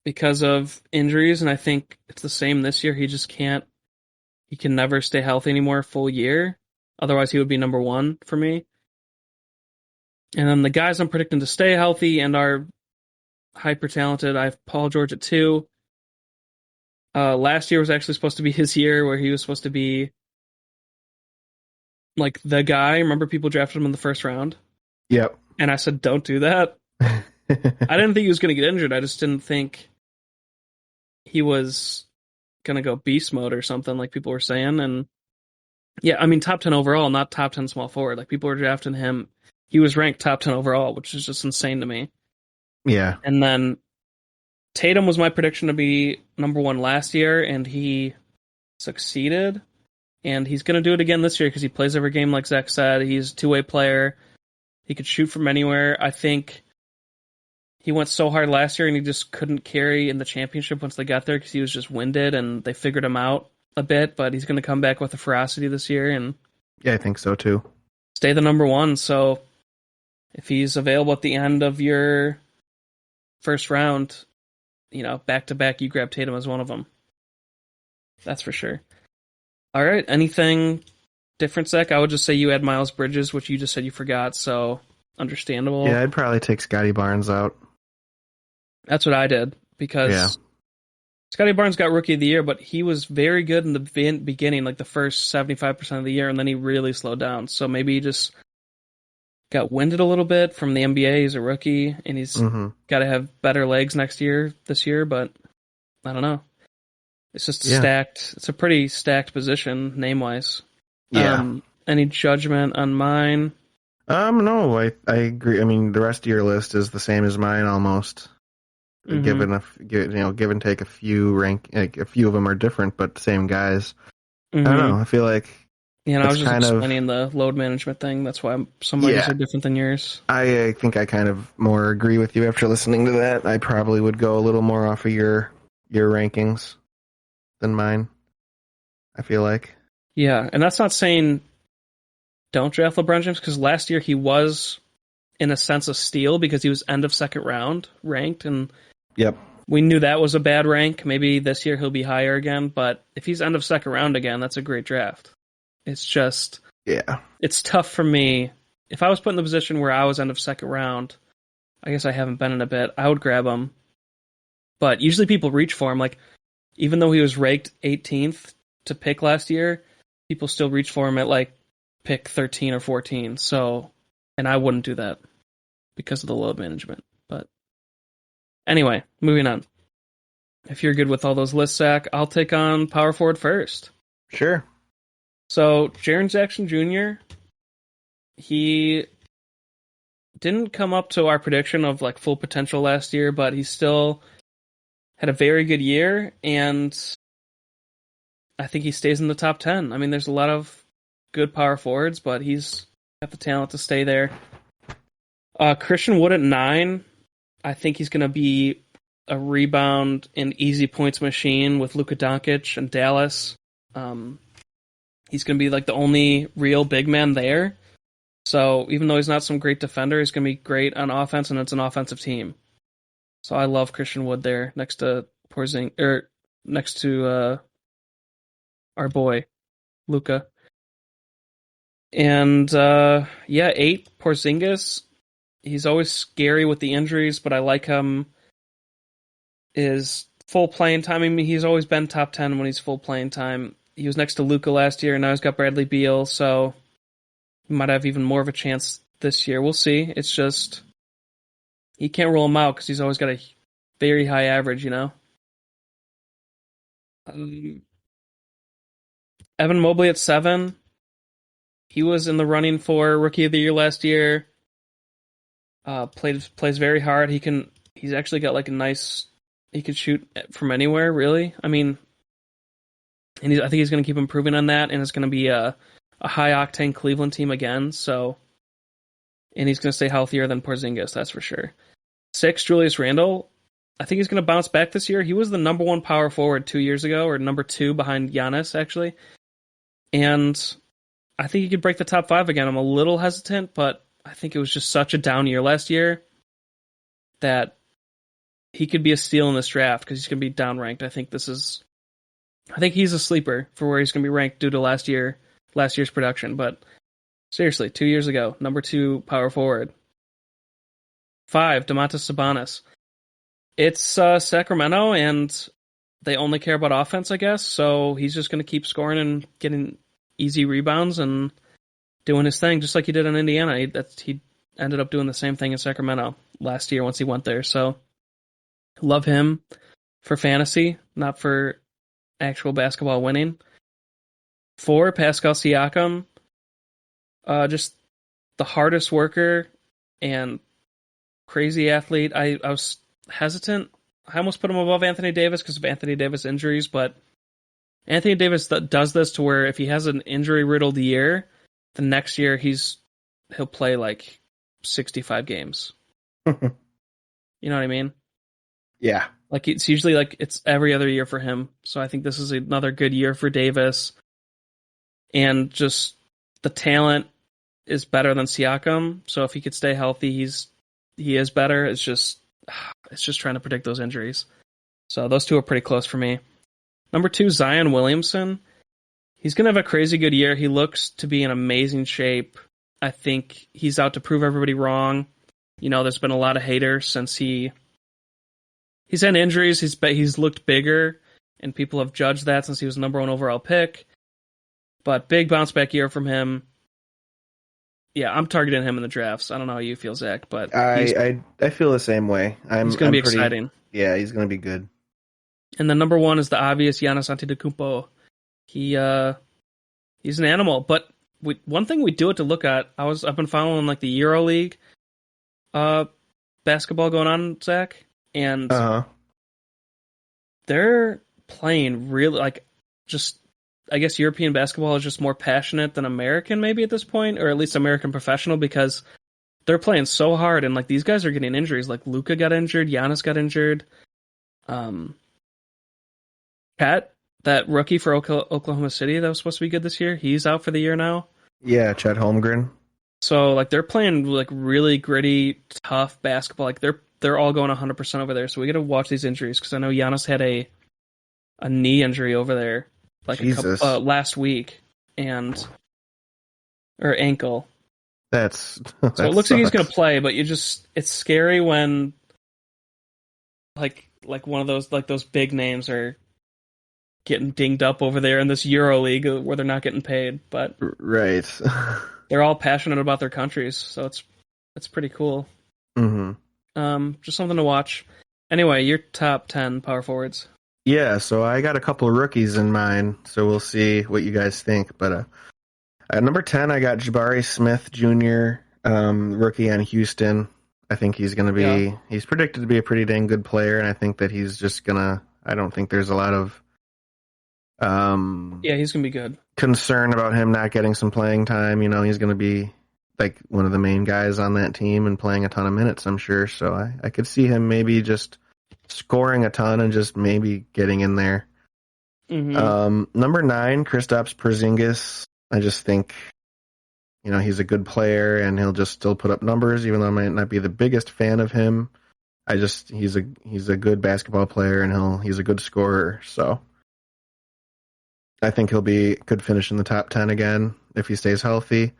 because of injuries, and I think it's the same this year. He just can't. He can never stay healthy anymore full year. Otherwise, he would be number 1 for me. And then the guys I'm predicting to stay healthy and are hyper talented, I have Paul George at 2. Last year was actually supposed to be his year where he was supposed to be like the guy. Remember, people drafted him in the first round, Yep. and I said, "Don't do that." I didn't think he was going to get injured. I just didn't think he was going to go beast mode or something like people were saying. And yeah, I mean, top 10 overall, not top 10 small forward. Like people were drafting him. He was ranked top 10 overall, which is just insane to me. Yeah. And then Tatum was my prediction to be number 1 last year, and he succeeded. And he's going to do it again this year because he plays every game, like Zach said. He's a two-way player. He could shoot from anywhere. I think he went so hard last year and he just couldn't carry in the championship once they got there because he was just winded and they figured him out a bit. But he's going to come back with a ferocity this year and Yeah, I think so too. stay the number 1. So if he's available at the end of your first round, back to back, you grab Tatum as one of them. That's for sure. All right. Anything different, Zach? I would just say you had Miles Bridges, which you just said you forgot. So understandable. Yeah, I'd probably take Scotty Barnes out. That's what I did because Scotty Barnes got Rookie of the Year, but he was very good in the beginning, like the first 75% of the year, and then he really slowed down. So maybe he just got winded a little bit from the NBA. He's a rookie, and he's got to have better legs this year, but I don't know. It's just stacked. It's a pretty stacked position, name-wise. Yeah. Any judgment on mine? No, I agree. I mean, the rest of your list is the same as mine almost. Give and take a few a few of them are different, but the same guys. I don't know. I feel like I was just explaining the load management thing. That's why some of these are different than yours. I think I kind of more agree with you after listening to that. I probably would go a little more off of your rankings than mine. I feel like. Yeah, and that's not saying don't draft LeBron James because last year he was, in a sense, a steal because he was end of second round ranked, and we knew that was a bad rank. Maybe this year he'll be higher again, but if he's end of second round again, that's a great draft. It's just it's tough for me. If I was put in the position where I was end of second round, I guess I haven't been in a bit, I would grab him. But usually people reach for him. Like, even though he was ranked 18th to pick last year, people still reach for him at like pick 13 or 14. So, and I wouldn't do that because of the load management. But anyway, moving on. If you're good with all those lists, Zach, I'll take on power forward first. Sure. So, Jaren Jackson Jr., he didn't come up to our prediction of like full potential last year, but he still had a very good year, and I think he stays in the top 10. I mean, there's a lot of good power forwards, but he's got the talent to stay there. Christian Wood at 9, I think he's going to be a rebound and easy points machine with Luka Doncic and Dallas. Um, he's going to be like the only real big man there. So even though he's not some great defender, he's going to be great on offense, and it's an offensive team. So I love Christian Wood there next to next to our boy Luka. And 8 Porzingis. He's always scary with the injuries, but I like him. His full playing time. I mean, he's always been top 10 when he's full playing time. He was next to Luka last year, and now he's got Bradley Beal, so he might have even more of a chance this year. We'll see. It's just you can't rule him out because he's always got a very high average, you know. Evan Mobley at 7. He was in the running for Rookie of the Year last year. Plays very hard. He's actually got like a nice. He could shoot from anywhere, really. I mean, and I think he's going to keep improving on that, and it's going to be a high octane Cleveland team again. So, and he's going to stay healthier than Porzingis, that's for sure. 6, Julius Randle. I think he's going to bounce back this year. He was the number 1 power forward 2 years ago, or number 2 behind Giannis, actually. And I think he could break the top 5 again. I'm a little hesitant, but I think it was just such a down year last year that he could be a steal in this draft because he's going to be downranked. I think he's a sleeper for where he's going to be ranked due to last year's production. But seriously, 2 years ago, number 2 power forward. 5, Domantas Sabonis. It's Sacramento, and they only care about offense, I guess. So he's just going to keep scoring and getting easy rebounds and doing his thing, just like he did in Indiana. He ended up doing the same thing in Sacramento last year once he went there. So love him for fantasy, not for actual basketball winning. 4, Pascal Siakam. Just the hardest worker and crazy athlete. I was hesitant. I almost put him above Anthony Davis because of Anthony Davis injuries, but Anthony Davis does this to where if he has an injury-riddled year, the next year he'll play like 65 games. You know what I mean? Yeah. Like it's usually like it's every other year for him. So I think this is another good year for Davis. And just the talent is better than Siakam. So if he could stay healthy, he is better. It's just trying to predict those injuries. So those two are pretty close for me. Number 2, Zion Williamson. He's going to have a crazy good year. He looks to be in amazing shape. I think he's out to prove everybody wrong. You know, there's been a lot of haters since he's had injuries. He's looked bigger, and people have judged that since he was the number 1 overall pick. But big bounce back year from him. Yeah, I'm targeting him in the drafts. I don't know how you feel, Zach, but I feel the same way. He's going to be exciting. Yeah, he's going to be good. And the number 1 is the obvious Giannis Antetokounmpo. He's an animal. But one thing we do have to look at. I've been following like the EuroLeague basketball going on, Zach, and they're playing really like just. I guess European basketball is just more passionate than American, maybe at this point, or at least American professional, because they're playing so hard, and like these guys are getting injuries. Like Luka got injured, Giannis got injured. Cat, that rookie for Oklahoma City that was supposed to be good this year, he's out for the year now. Yeah, Chet Holmgren. So like they're playing like really gritty, tough basketball. Like they're all going 100% over there. So we got to watch these injuries because I know Giannis had a knee injury over there. Like last week, or ankle. So it looks like he's gonna play, but it's scary when like one of those big names are getting dinged up over there in this EuroLeague where they're not getting paid, but right. They're all passionate about their countries, so it's pretty cool. Mm-hmm. Just something to watch. Anyway, your top 10 power forwards. Yeah, so I got a couple of rookies in mind, so we'll see what you guys think. But at number 10, I got Jabari Smith Jr., rookie on Houston. I think he's going to be he's predicted to be a pretty dang good player, and I think that he's just going to I don't think there's a lot of he's going to be good. Concern about him not getting some playing time. You know, he's going to be like one of the main guys on that team and playing a ton of minutes, I'm sure. So I could see him maybe just scoring a ton and just maybe getting in there. Mm-hmm. Number 9, Kristaps Porzingis. I just think, he's a good player and he'll just still put up numbers, even though I might not be the biggest fan of him. He's a good basketball player and he's a good scorer. So I think could finish in the top 10 again if he stays healthy.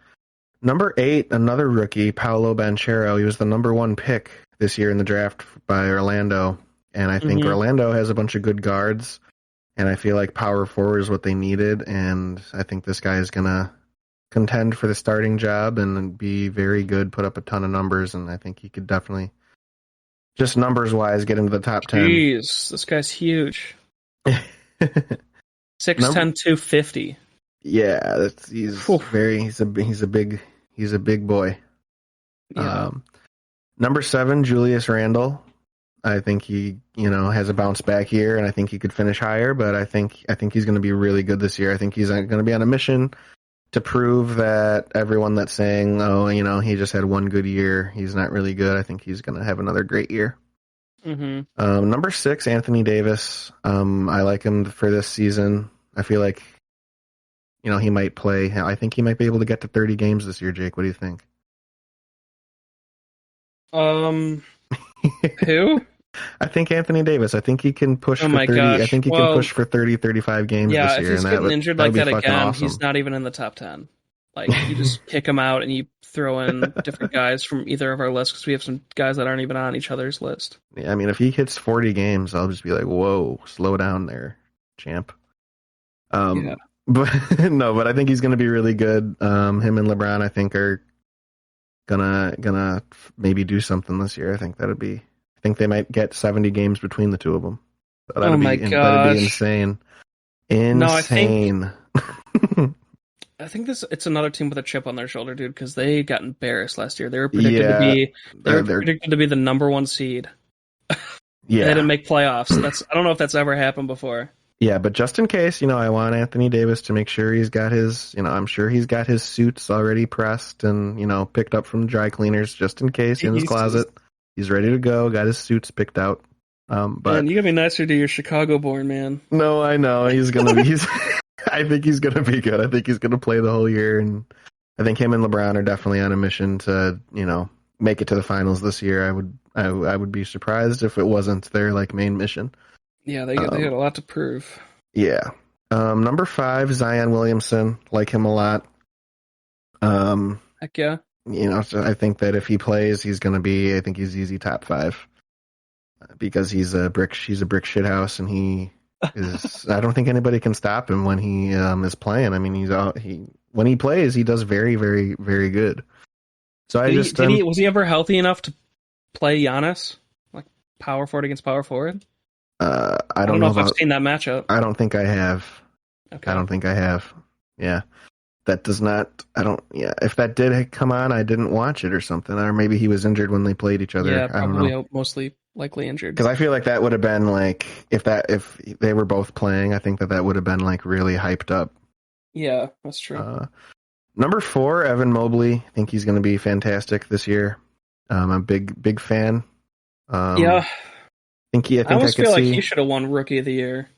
Number 8, another rookie, Paolo Banchero. He was the number 1 pick this year in the draft by Orlando. And I think Mm-hmm. Orlando has a bunch of good guards. And I feel like power forward is what they needed. And I think this guy is going to contend for the starting job and be very good, put up a ton of numbers. And I think he could definitely, just numbers wise, get into the top 10. Jeez, this guy's huge. Number 6'10", 250. Yeah, Whew. he's a big boy. Yeah. Number 7, Julius Randle. I think he, has a bounce back year, and I think he could finish higher. But I think he's going to be really good this year. I think he's going to be on a mission to prove that everyone that's saying, oh, he just had one good year, he's not really good. I think he's going to have another great year. Mm-hmm. Number 6, Anthony Davis. I like him for this season. I feel like, he might play. I think he might be able to get to 30 games this year. Jake, what do you think? Who? I think Anthony Davis. I think he can push Oh for my 30. I gosh. think he can push for 30, 35 games Yeah, this if year, he's and getting injured like be that fucking again, awesome. he's not even in the top 10. Like, you just kick him out and you throw in different guys from either of our lists because we have some guys that aren't even on each other's list. Yeah, I mean, if he hits 40 games, I'll just be like, whoa, slow down there, champ. Yeah. But no, but I think he's going to be really good. Him and LeBron, I think, are gonna maybe do something this year. I think they might get 70 games between the two of them. So Oh my that'd be gosh. insane. No, Insane. I think it's another team with a chip on their shoulder, dude, because they got embarrassed last year. They were predicted to be the number 1 seed. Yeah. They didn't make playoffs. I don't know if that's ever happened before. Yeah, but just in case, I want Anthony Davis to make sure he's got his, I'm sure he's got his suits already pressed and, picked up from dry cleaners just in case in his closet. He's ready to go, got his suits picked out. But man, you gotta be nicer to your Chicago-born man. No, I know. He's going to be, I think he's going to be good. I think he's going to play the whole year. And I think him and LeBron are definitely on a mission to, make it to the finals this year. I would be surprised if it wasn't their main mission. Yeah, they got a lot to prove. Yeah. Number 5, Zion Williamson. Like him a lot. Heck yeah. So I think that if he plays, I think he's easy top 5. Because she's a brick shithouse, and he is. I don't think anybody can stop him when he is playing. I mean, when he plays, he does very, very, very good. So was he ever healthy enough to play Giannis, like power forward against power forward? I don't know if I've seen that matchup. I don't think I have. Okay. I don't think I have. Yeah. That does not. I don't. Yeah. If that did come on, I didn't watch it or something, or maybe he was injured when they played each other. Yeah, I don't know. mostly likely injured. Because I feel like that would have been if they were both playing, I think that would have been really hyped up. Yeah, that's true. Number 4, Evan Mobley. I think he's going to be fantastic this year. I'm a big fan. Yeah. I almost feel like he should have won Rookie of the Year.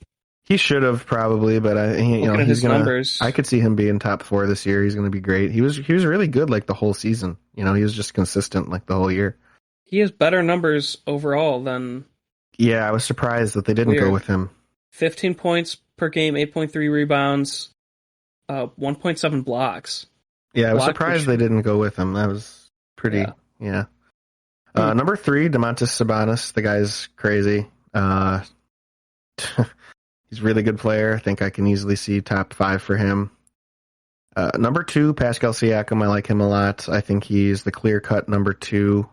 He should have probably, but he's gonna. Numbers. I could see him being top 4 this year. He's gonna be great. He was really good the whole season. He was just consistent the whole year. He has better numbers overall than. Yeah, I was surprised that they didn't go with him. 15 points per game, 8.3 rebounds, 1.7 blocks. Yeah, I was surprised they didn't go with him. That was pretty. Yeah. Number 3, Domantas Sabonis. The guy's crazy. He's a really good player. I think I can easily see top 5 for him. Number 2, Pascal Siakam. I like him a lot. I think he's the clear-cut number 2.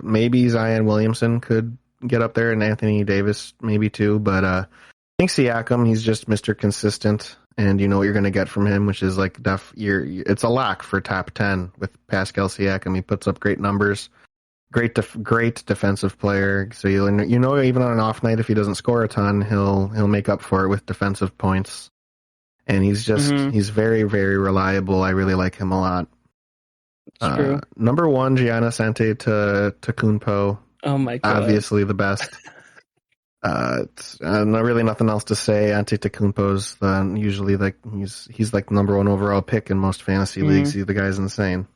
Maybe Zion Williamson could get up there, and Anthony Davis maybe too. But I think Siakam, he's just Mr. Consistent, and you know what you're going to get from him, which is it's a lock for top 10 with Pascal Siakam. He puts up great numbers. Great defensive player. So even on an off night, if he doesn't score a ton, he'll make up for it with defensive points. And he's just he's very, very reliable. I really like him a lot. True. Number 1, Giannis Antetokounmpo. Oh my god. obviously the best. Not really nothing else to say. Antetokounmpo's usually like he's like the number one overall pick in most fantasy leagues. Mm, The guy's insane.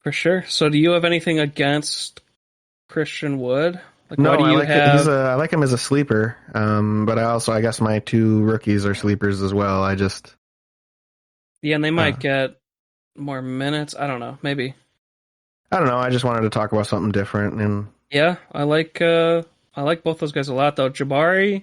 for sure. So do you have anything against Christian Wood? Like, why No, do I you like it. He's have? a I like him as a sleeper. But I guess my two rookies are sleepers as well. Yeah, and they might Uh, get more minutes. I don't know. Maybe. I don't know. I just wanted to talk about something different, and Yeah, I like both those guys a lot though. Jabari,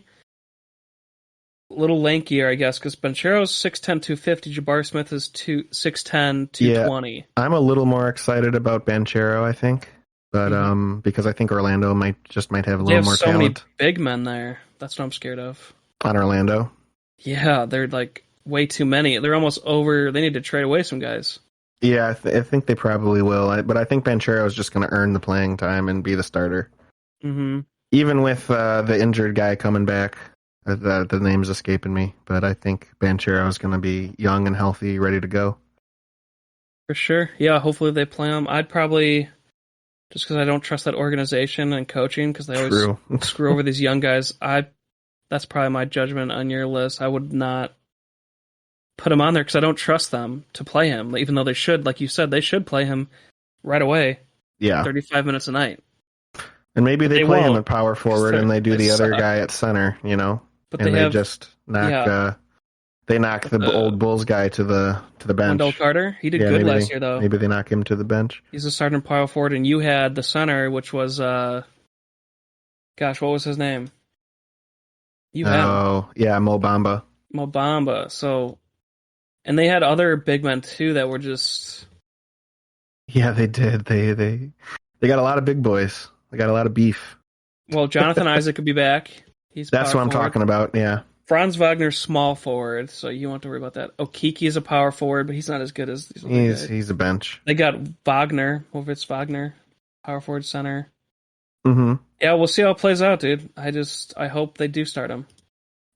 a little lankier, I guess, because Banchero's 6'10", 250. Jabari Smith is 6'10", yeah, 220. I'm a little more excited about Banchero, I think, but Mm-hmm. because I think Orlando might have a They little have more so many talent big men there. That's what I'm scared of. on Orlando. Yeah, they're like way too many. They're almost over. They need to trade away some guys. Yeah, I think they probably will. But I think Banchero is just going to earn the playing time and be the starter, Mm-hmm. even with the injured guy coming back. The name's escaping me, but I think Banchero is going to be young and healthy, ready to go. For sure. Yeah, hopefully they play them. I'd probably just because I don't trust that organization and coaching because they always True. screw over these young guys. I That's probably my judgment on your list. I would not put him on there because I don't trust them to play him, even though they should. Like you said, they should play him right away, Yeah, 35 minutes a night. and maybe But they they play him won't at power because forward and they do they the other suck. guy at center, But they and they have, just knock yeah, the uh, old Bulls guy to the Wendell bench. Carter. He did Yeah, good last year though. maybe they knock him to the bench. He's a starting power forward, and you had the center, which was gosh, what was his name? You had him, Oh, yeah, Mo Bamba. Mobamba. So, and they had other big men too that were just Yeah, they did. They got a lot of big boys. They got a lot of beef. well. Jonathan Isaac could be back. He's That's power what I'm forward. talking about. Yeah, Franz Wagner's small forward, so you won't have to worry about that. Okiki is a power forward, but he's not as good as these other guys. he's a bench. They got Wagner, Moritz Wagner, power forward center. Mm-hmm. Yeah, we'll see how it plays out, dude. I hope they do start him.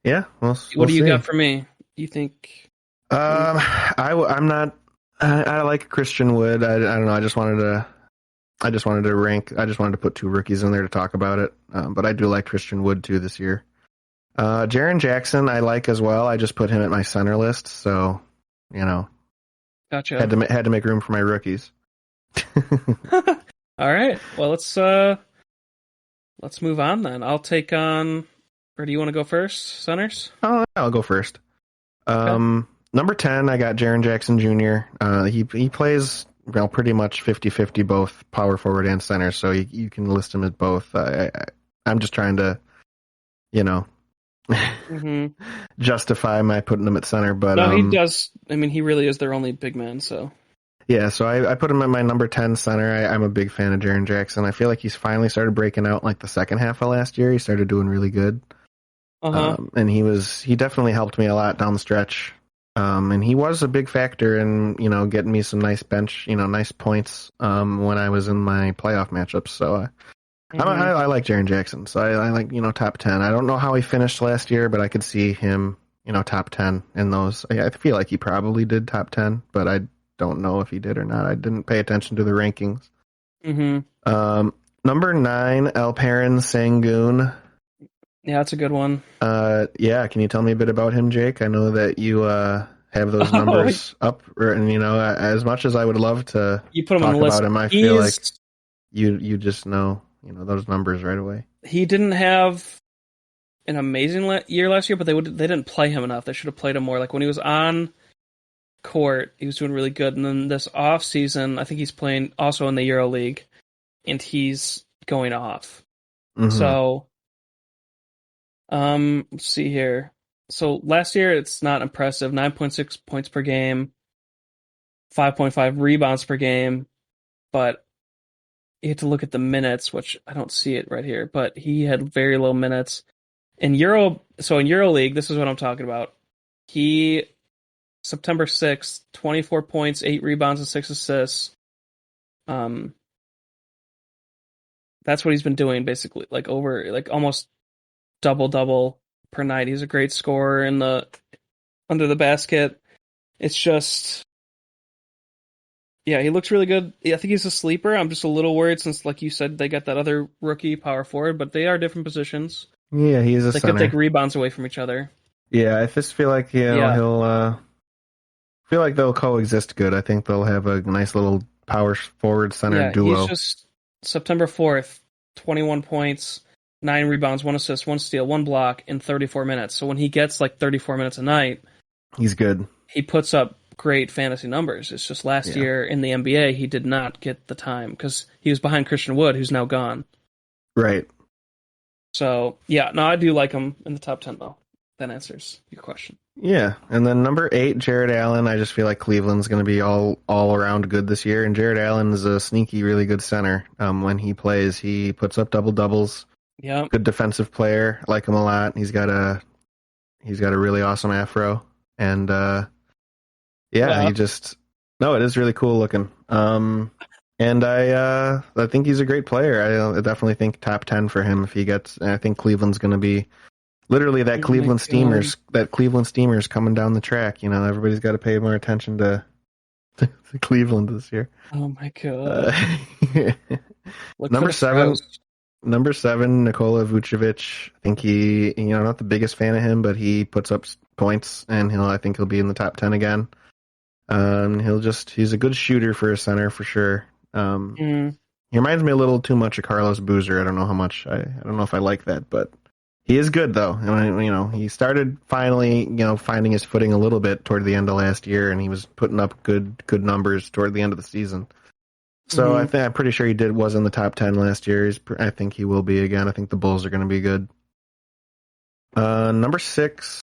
Yeah, What we'll do you see. got for me? You think? What do you think? I'm not. I like Christian Wood. I don't know. I just wanted to rank. I just wanted to put two rookies in there to talk about it. But I do like Christian Wood too this year. Jaren Jackson I like as well. I just put him at my center list, so you know Gotcha. had to make room for my rookies. All right. Well, let's move on then. I'll take on. Or do you want to go first, centers? Oh, I'll go first. Okay. Number 10, I got Jaren Jackson Jr. He plays pretty much 50-50 both power forward and center, so you can list him as both. I'm just trying to, you know, hmm justify my putting him at center, but No, he does. I mean, he really is their only big man. So. yeah, so I put him at my number 10 center. I'm a big fan of Jaren Jackson. I feel like he's finally started breaking out like the second half of last year. He started doing really good. Uh huh. And he definitely helped me a lot down the stretch. And he was a big factor in, getting me some nice bench, nice points, when I was in my playoff matchups. So hmm I like Jaren Jackson. So I like, top 10. I don't know how he finished last year, but I could see him, top 10 in those. I feel like he probably did top 10, but I don't know if he did or not. I didn't pay attention to the rankings. hmm Number 9, Alperen Sengun. Yeah, that's a good one. Yeah, can you tell me a bit about him, Jake? I know that you have those Oh, numbers up, and as much as I would love to you put him on the talk about list. him, I feel like you just know, those numbers right away. He didn't have an amazing year last year, but they didn't play him enough. They should have played him more. Like when he was on court, he was doing really good. And then this off season, I think he's playing also in the Euro League, and he's going off. Mm-hmm. So, let's see here. So last year, it's not impressive. 9.6 points per game, 5.5 rebounds per game, but you have to look at the minutes, which I don't see it right here. But he had very low minutes in Euro League. This is what I'm talking about. He September 6th, 24 points, 8 rebounds, and 6 assists. Um, that's what he's been doing basically, like almost double per night. He's a great scorer in the under the basket. It's just Yeah, he looks really good. I think he's a sleeper. I'm just a little worried since, like you said, they got that other rookie power forward, but they are different positions. Yeah, he's a They could take center. rebounds away from each other. Yeah, I just feel like Yeah, he'll feel like they'll coexist good. I think they'll have a nice little power forward center yeah. He's duo. just September 4th, 21 points, 9 rebounds, 1 assist, 1 steal, 1 block in 34 minutes. So when he gets like 34 minutes a night, He's good. he puts up great fantasy numbers. It's just last Yeah. year in the NBA, he did not get the time because he was behind Christian Wood, who's now gone. Right. So, yeah, no, I do like him in the top 10, though. That answers your question. Yeah, and then number 8, Jared Allen. I just feel like Cleveland's going to be all around good this year, and Jared Allen is a sneaky, really good center. When he plays, he puts up double doubles. Yeah. Good defensive player. I like him a lot. He's got a really awesome afro, and yeah, Yeah. he just no, it is really cool looking. And I think he's a great player. I definitely think top 10 for him if he gets. I think Cleveland's going to be. Literally, that Oh my Cleveland Steamers coming down the track. You know, everybody's got to pay more attention to Cleveland this year. Oh my god. Look for Number the 7, Strauss. Nikola Vucevic. I think he, not the biggest fan of him, but he puts up points, and I think he'll be in the top 10 again. He's a good shooter for a center for sure. He reminds me a little too much of Carlos Boozer. I don't know how much. I don't know if I like that, but. He is good though, and he started finally, finding his footing a little bit toward the end of last year, and he was putting up good numbers toward the end of the season. So I'm pretty sure he was in the top 10 last year. I think he will be again. I think the Bulls are going to be good. Number 6,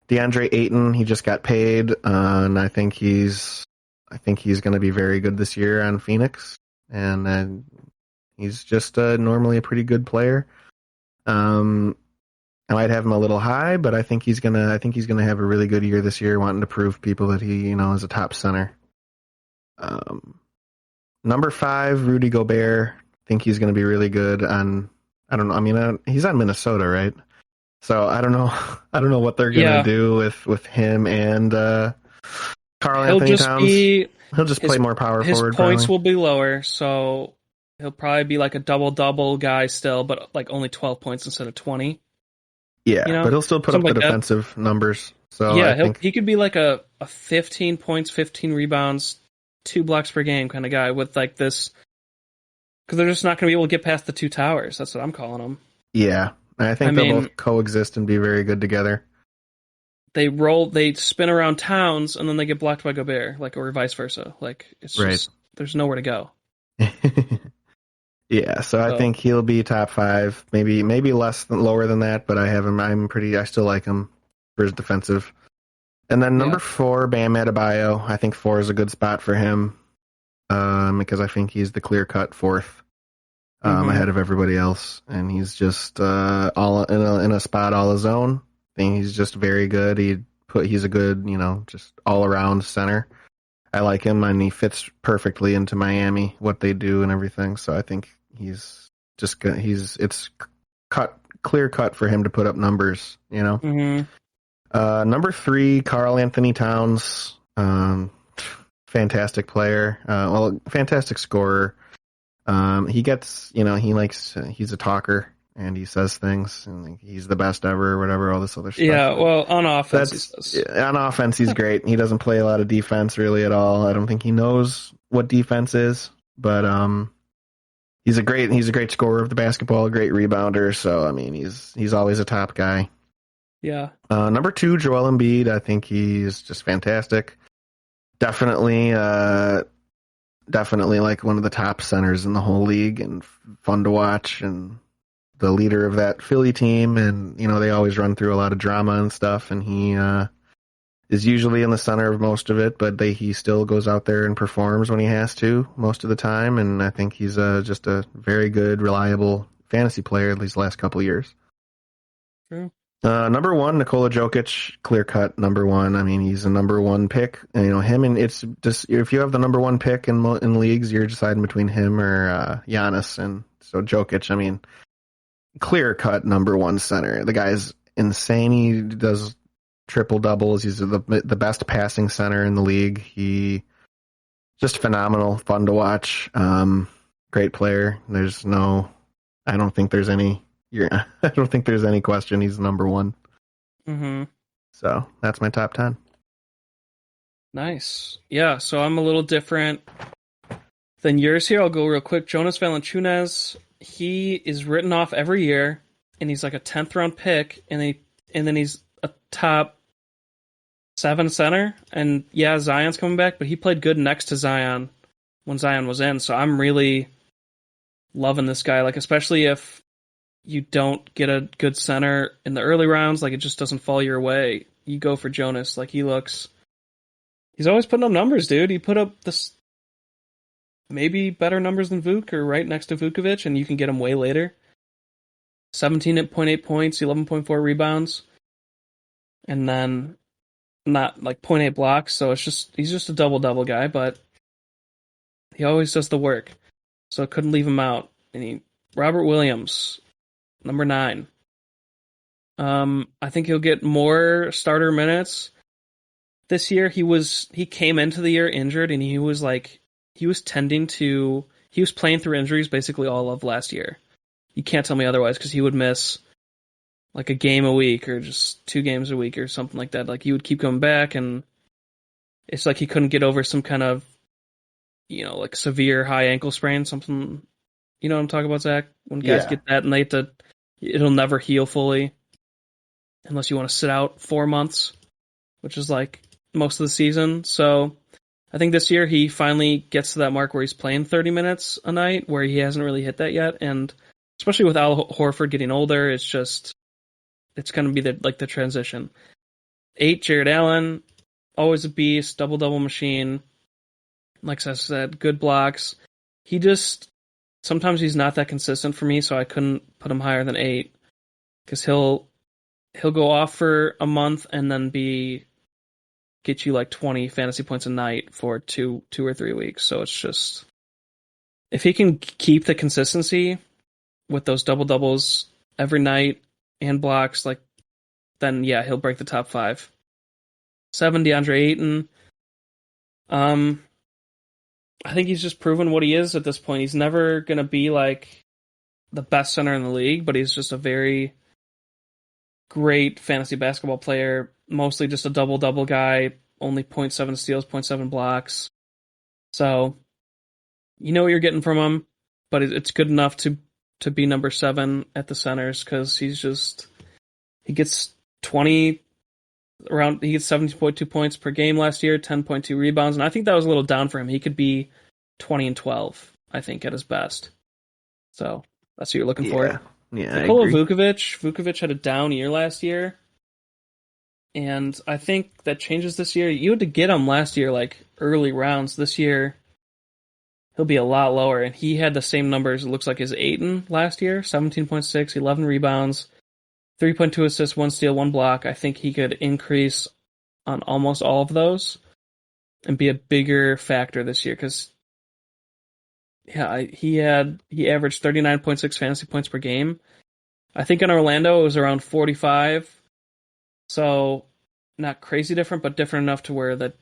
DeAndre Ayton. He just got paid, and I think he's going to be very good this year on Phoenix, and he's just normally a pretty good player. I might have him a little high, but I think he's gonna have a really good year this year, wanting to prove people that he, is a top center. Number 5, Rudy Gobert. I think he's gonna be really good on. I don't know. I mean, he's on Minnesota, right? So I don't know. I don't know what they're gonna do with him and Karl Anthony Towns. He'll just play more power forward. His points probably. will be lower, so he'll probably be like a double guy still, but like only 12 points instead of 20. Yeah, but he'll still put up the like defensive numbers. So yeah, he could be like a 15 points, 15 rebounds, 2 blocks per game kind of guy with like this, because they're just not going to be able to get past the 2 towers. That's what I'm calling them. Yeah, I think they'll both coexist and be very good together. They spin around Towns, and then they get blocked by Gobert, or vice versa. Like, it's just, there's nowhere to go. Yeah, so I think he'll be top 5, maybe lower than that, but I have him. I still like him for his defensive. And then number 4, Bam Adebayo. I think 4 is a good spot for him, because I think he's the clear-cut 4th, ahead of everybody else, and he's just all in a spot all his own. I think he's just very good. He's a good, just all-around center. I like him, and he fits perfectly into Miami, what they do and everything. So I think it's clear cut for him to put up numbers, Number 3, Karl Anthony Towns, fantastic player, fantastic scorer. He's a talker and he says things and he's the best ever or whatever, all this other stuff. Yeah, well, on offense, on offense he's great. He doesn't play a lot of defense really at all. I don't think he knows what defense is, but he's a great scorer of the basketball, a great rebounder. So I mean, he's always a top guy. Yeah. Number 2, Joel Embiid. I think he's just fantastic. Definitely like one of the top centers in the whole league and fun to watch, and the leader of that Philly team. And, they always run through a lot of drama and stuff, and he is usually in the center of most of it, but he still goes out there and performs when he has to most of the time. And I think he's just a very good, reliable fantasy player, at least the last couple of years. True. Number 1, Nikola Jokic, clear cut number 1. I mean, he's a number 1 pick. And, him, and it's just, if you have the number 1 pick in leagues, you're deciding between him or Giannis. And so Jokic, I mean, clear cut number 1 center. The guy's insane. He does triple doubles. He's the best passing center in the league. He just phenomenal, fun to watch. Great player. I don't think there's any. I don't think there's any question. He's number one. Mm-hmm. So that's my top 10. Nice. Yeah, so I'm a little different than yours here. I'll go real quick. Jonas Valanciunas, he is written off every year, and he's like a 10th round pick, and then he's a top 7 center. And yeah, Zion's coming back, but he played good next to Zion when Zion was in. So I'm really loving this guy. Like, especially if you don't get a good center in the early rounds, like it just doesn't fall your way. You go for Jonas. Like he's always putting up numbers, dude. He put up this maybe better numbers than Vuk or right next to Vukovic, and you can get him way later. 17.8 points, 11.4 rebounds, and then not like point 0.8 blocks. So he's just a double guy, but he always does the work. So I couldn't leave him out. And Robert Williams, number 9. I think he'll get more starter minutes this year. He came into the year injured, and he was playing through injuries basically all of last year. You can't tell me otherwise, because he would miss like a game a week or just 2 games a week or something like that. Like he would keep coming back, and it's like he couldn't get over some kind of, like severe high ankle sprain, something. You know what I'm talking about, Zach? When guys get that and it'll never heal fully unless you want to sit out 4 months, which is like most of the season. So I think this year he finally gets to that mark where he's playing 30 minutes a night, where he hasn't really hit that yet. And especially with Al Horford getting older, it's going to be the transition. 8, Jared Allen, always a beast, double machine. Like I said, good blocks. Sometimes he's not that consistent for me, so I couldn't put him higher than 8, because he'll go off for a month and then get you like 20 fantasy points a night for 2 or 3 weeks. So it's just, if he can keep the consistency with those doubles every night and blocks, like, then yeah, he'll break the top 5. 7, DeAndre Ayton. I think he's just proven what he is at this point. He's never gonna be like the best center in the league, but he's just a very great fantasy basketball player. Mostly just a double guy. Only 0.7 steals, 0.7 blocks. So you know what you're getting from him, but it's good enough to be number 7 at the centers, because he gets 17.2 points per game last year, 10.2 rebounds, and I think that was a little down for him. He could be 20 and 12, I think, at his best. So that's what you're looking for. Yeah, Nikola Vukovic had a down year last year, and I think that changes this year. You had to get him last year, like early rounds. This year, he'll be a lot lower, and he had the same numbers, it looks like, as Ayton last year. 17.6, 11 rebounds, 3.2 assists, 1 steal, 1 block. I think he could increase on almost all of those and be a bigger factor this year, because he averaged 39.6 fantasy points per game. I think in Orlando it was around 45. So not crazy different, but different enough to where the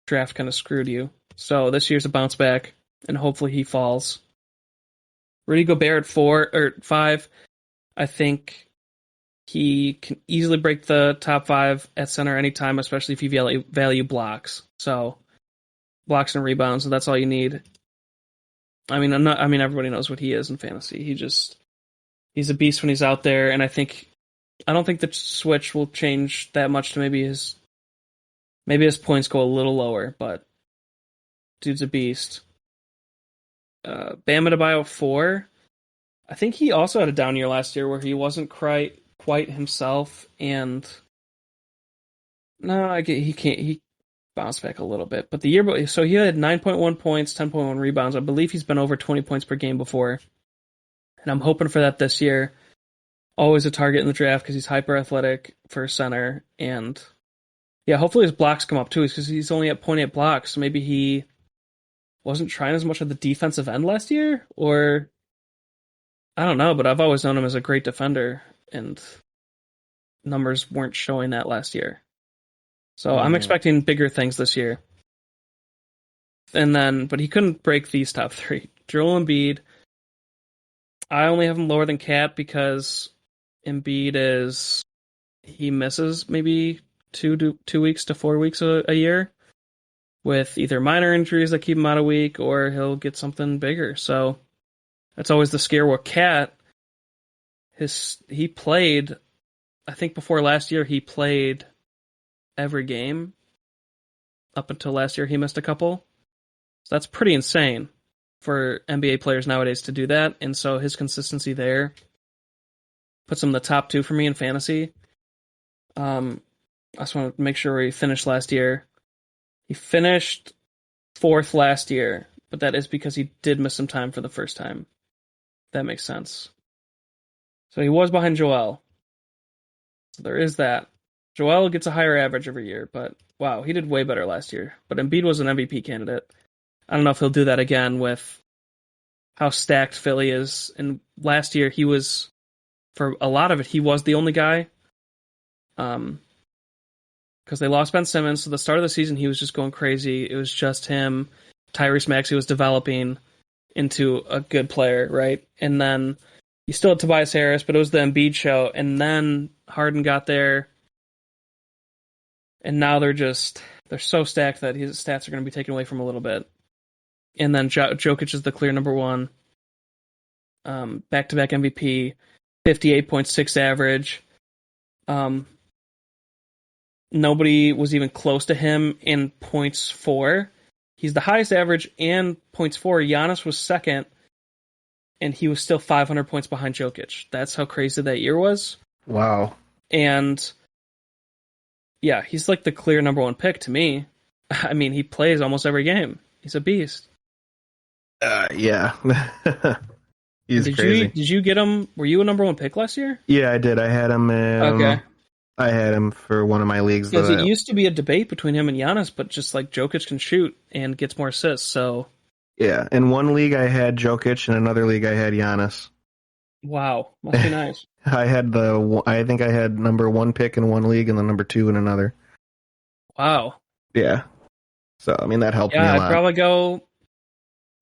draft kind of screwed you. So this year's a bounce back, and hopefully he falls. Rudy Gobert at 4 or 5. I think he can easily break the top 5 at center anytime, especially if you value blocks. So blocks and rebounds, and that's all you need. I mean, everybody knows what he is in fantasy. He's a beast when he's out there, and I don't think the switch will change that much to maybe his points go a little lower, but dude's a beast. Bam Adebayo 4. I think he also had a down year last year where he wasn't quite himself, and no, he bounced back a little bit. But the year, so he had 9.1 points, 10.1 rebounds. I believe he's been over 20 points per game before, and I'm hoping for that this year. Always a target in the draft because he's hyper athletic for center, and yeah, hopefully his blocks come up too, because he's only at 0.8 blocks. So maybe he wasn't trying as much at the defensive end last year, or I don't know. But I've always known him as a great defender, and numbers weren't showing that last year. So I'm expecting bigger things this year. but he couldn't break these top three. Joel Embiid. I only have him lower than Cat because Embiid he misses maybe 2 weeks to 4 weeks a year with either minor injuries that keep him out a week or he'll get something bigger. So that's always the scare with Cat. He played, I think before last year, he played every game. Up until last year, he missed a couple. So that's pretty insane for NBA players nowadays to do that. And so his consistency there puts him in the top 2 for me in fantasy. I just want to make sure where he finished last year. He finished 4th last year, but that is because he did miss some time for the first time. That makes sense. So he was behind Joel. So there is that. Joel gets a higher average every year, but wow, he did way better last year. But Embiid was an MVP candidate. I don't know if he'll do that again with how stacked Philly is. And last year, he was, for a lot of it, he was the only guy. Because they lost Ben Simmons. So the start of the season, he was just going crazy. It was just him. Tyrese Maxey was developing into a good player, right? And then you still had Tobias Harris, but it was the Embiid show. And then Harden got there. And now they're so stacked that his stats are going to be taken away from him a little bit. And then Jokic is the clear number 1. Back-to-back MVP, 58.6 average. Nobody was even close to him in points for. He's the highest average and points for. Giannis was second, and he was still 500 points behind Jokic. That's how crazy that year was. Wow. And yeah, he's like the clear number 1 pick to me. I mean, he plays almost every game. He's a beast. Yeah. He's crazy. Did you get him? Were you a number 1 pick last year? Yeah, I did. I had him. Okay. I had him for one of my leagues. Because it used to be a debate between him and Giannis, but just like Jokic can shoot and gets more assists, so... Yeah, in one league I had Jokic, in another league I had Giannis. Wow, must be nice. I think I had number 1 pick in one league and the number 2 in another. Wow. Yeah. So, I mean, that helped me a lot. I'd probably go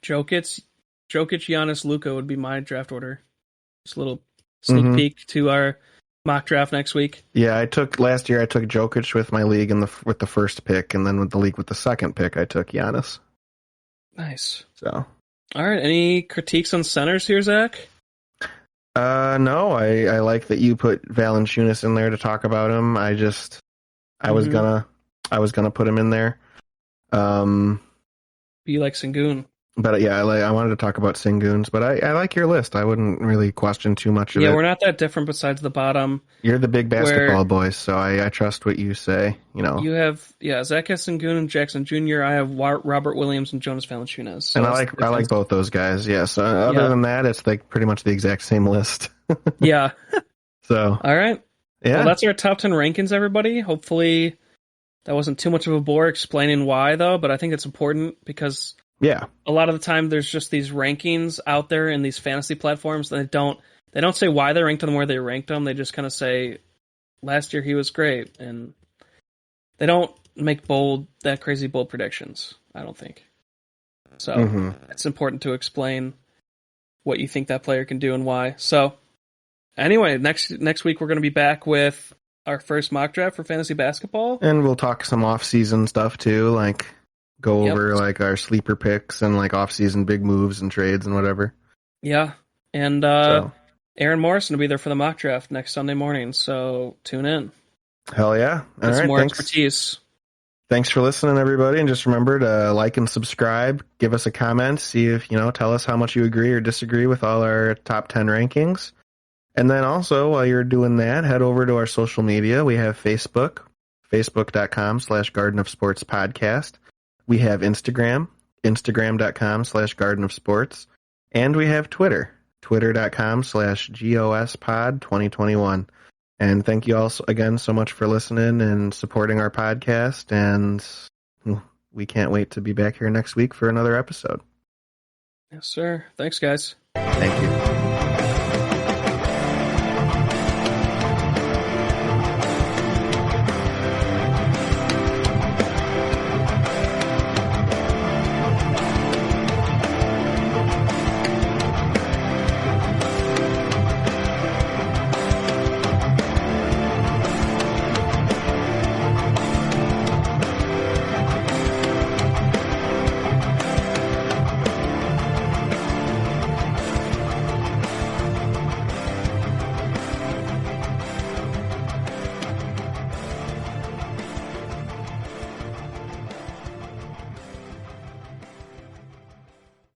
Jokic, Giannis, Luka would be my draft order. Just a little sneak peek to our mock draft next week. Yeah, last year I took Jokic with my league with the first pick, and then with the league with the second pick, I took Giannis. Nice. So, all right. Any critiques on centers here, Zach? No. I like that you put Valanciunas in there to talk about him. I was gonna put him in there. Be like Sengun. But yeah, I wanted to talk about Senguns, but I like your list. I wouldn't really question too much of it. Yeah, we're not that different besides the bottom. You're the big basketball boy, so I trust what you say. You know, you have Zach has Sengun and Jackson Jr. I have Robert Williams and Jonas Valanciunas. So and I like both those guys. Yeah. So other than that, it's like pretty much the exact same list. Yeah. So all right. Yeah. Well, that's our top 10 rankings, everybody. Hopefully, that wasn't too much of a bore explaining why, though. But I think it's important because. Yeah. A lot of the time there's just these rankings out there in these fantasy platforms and they don't say why they ranked them where they ranked them. They just kind of say last year he was great, and they don't make that crazy bold predictions, I don't think. So it's important to explain what you think that player can do and why. So anyway, next week we're going to be back with our first mock draft for fantasy basketball. And we'll talk some off-season stuff too, like go over like our sleeper picks and like off-season big moves and trades and whatever. Yeah. And Aaron Morrison will be there for the mock draft next Sunday morning, so tune in. Hell yeah. All right, more expertise. Thanks for listening, everybody, and just remember to like and subscribe, give us a comment, see if, tell us how much you agree or disagree with all our top 10 rankings. And then also, while you're doing that, head over to our social media. We have Facebook, facebook.com/Garden of Sports Podcast. We have Instagram, instagram.com/Garden of Sports. And we have Twitter, twitter.com/GOSPod2021. And thank you all again so much for listening and supporting our podcast. And we can't wait to be back here next week for another episode. Yes, sir. Thanks, guys. Thank you.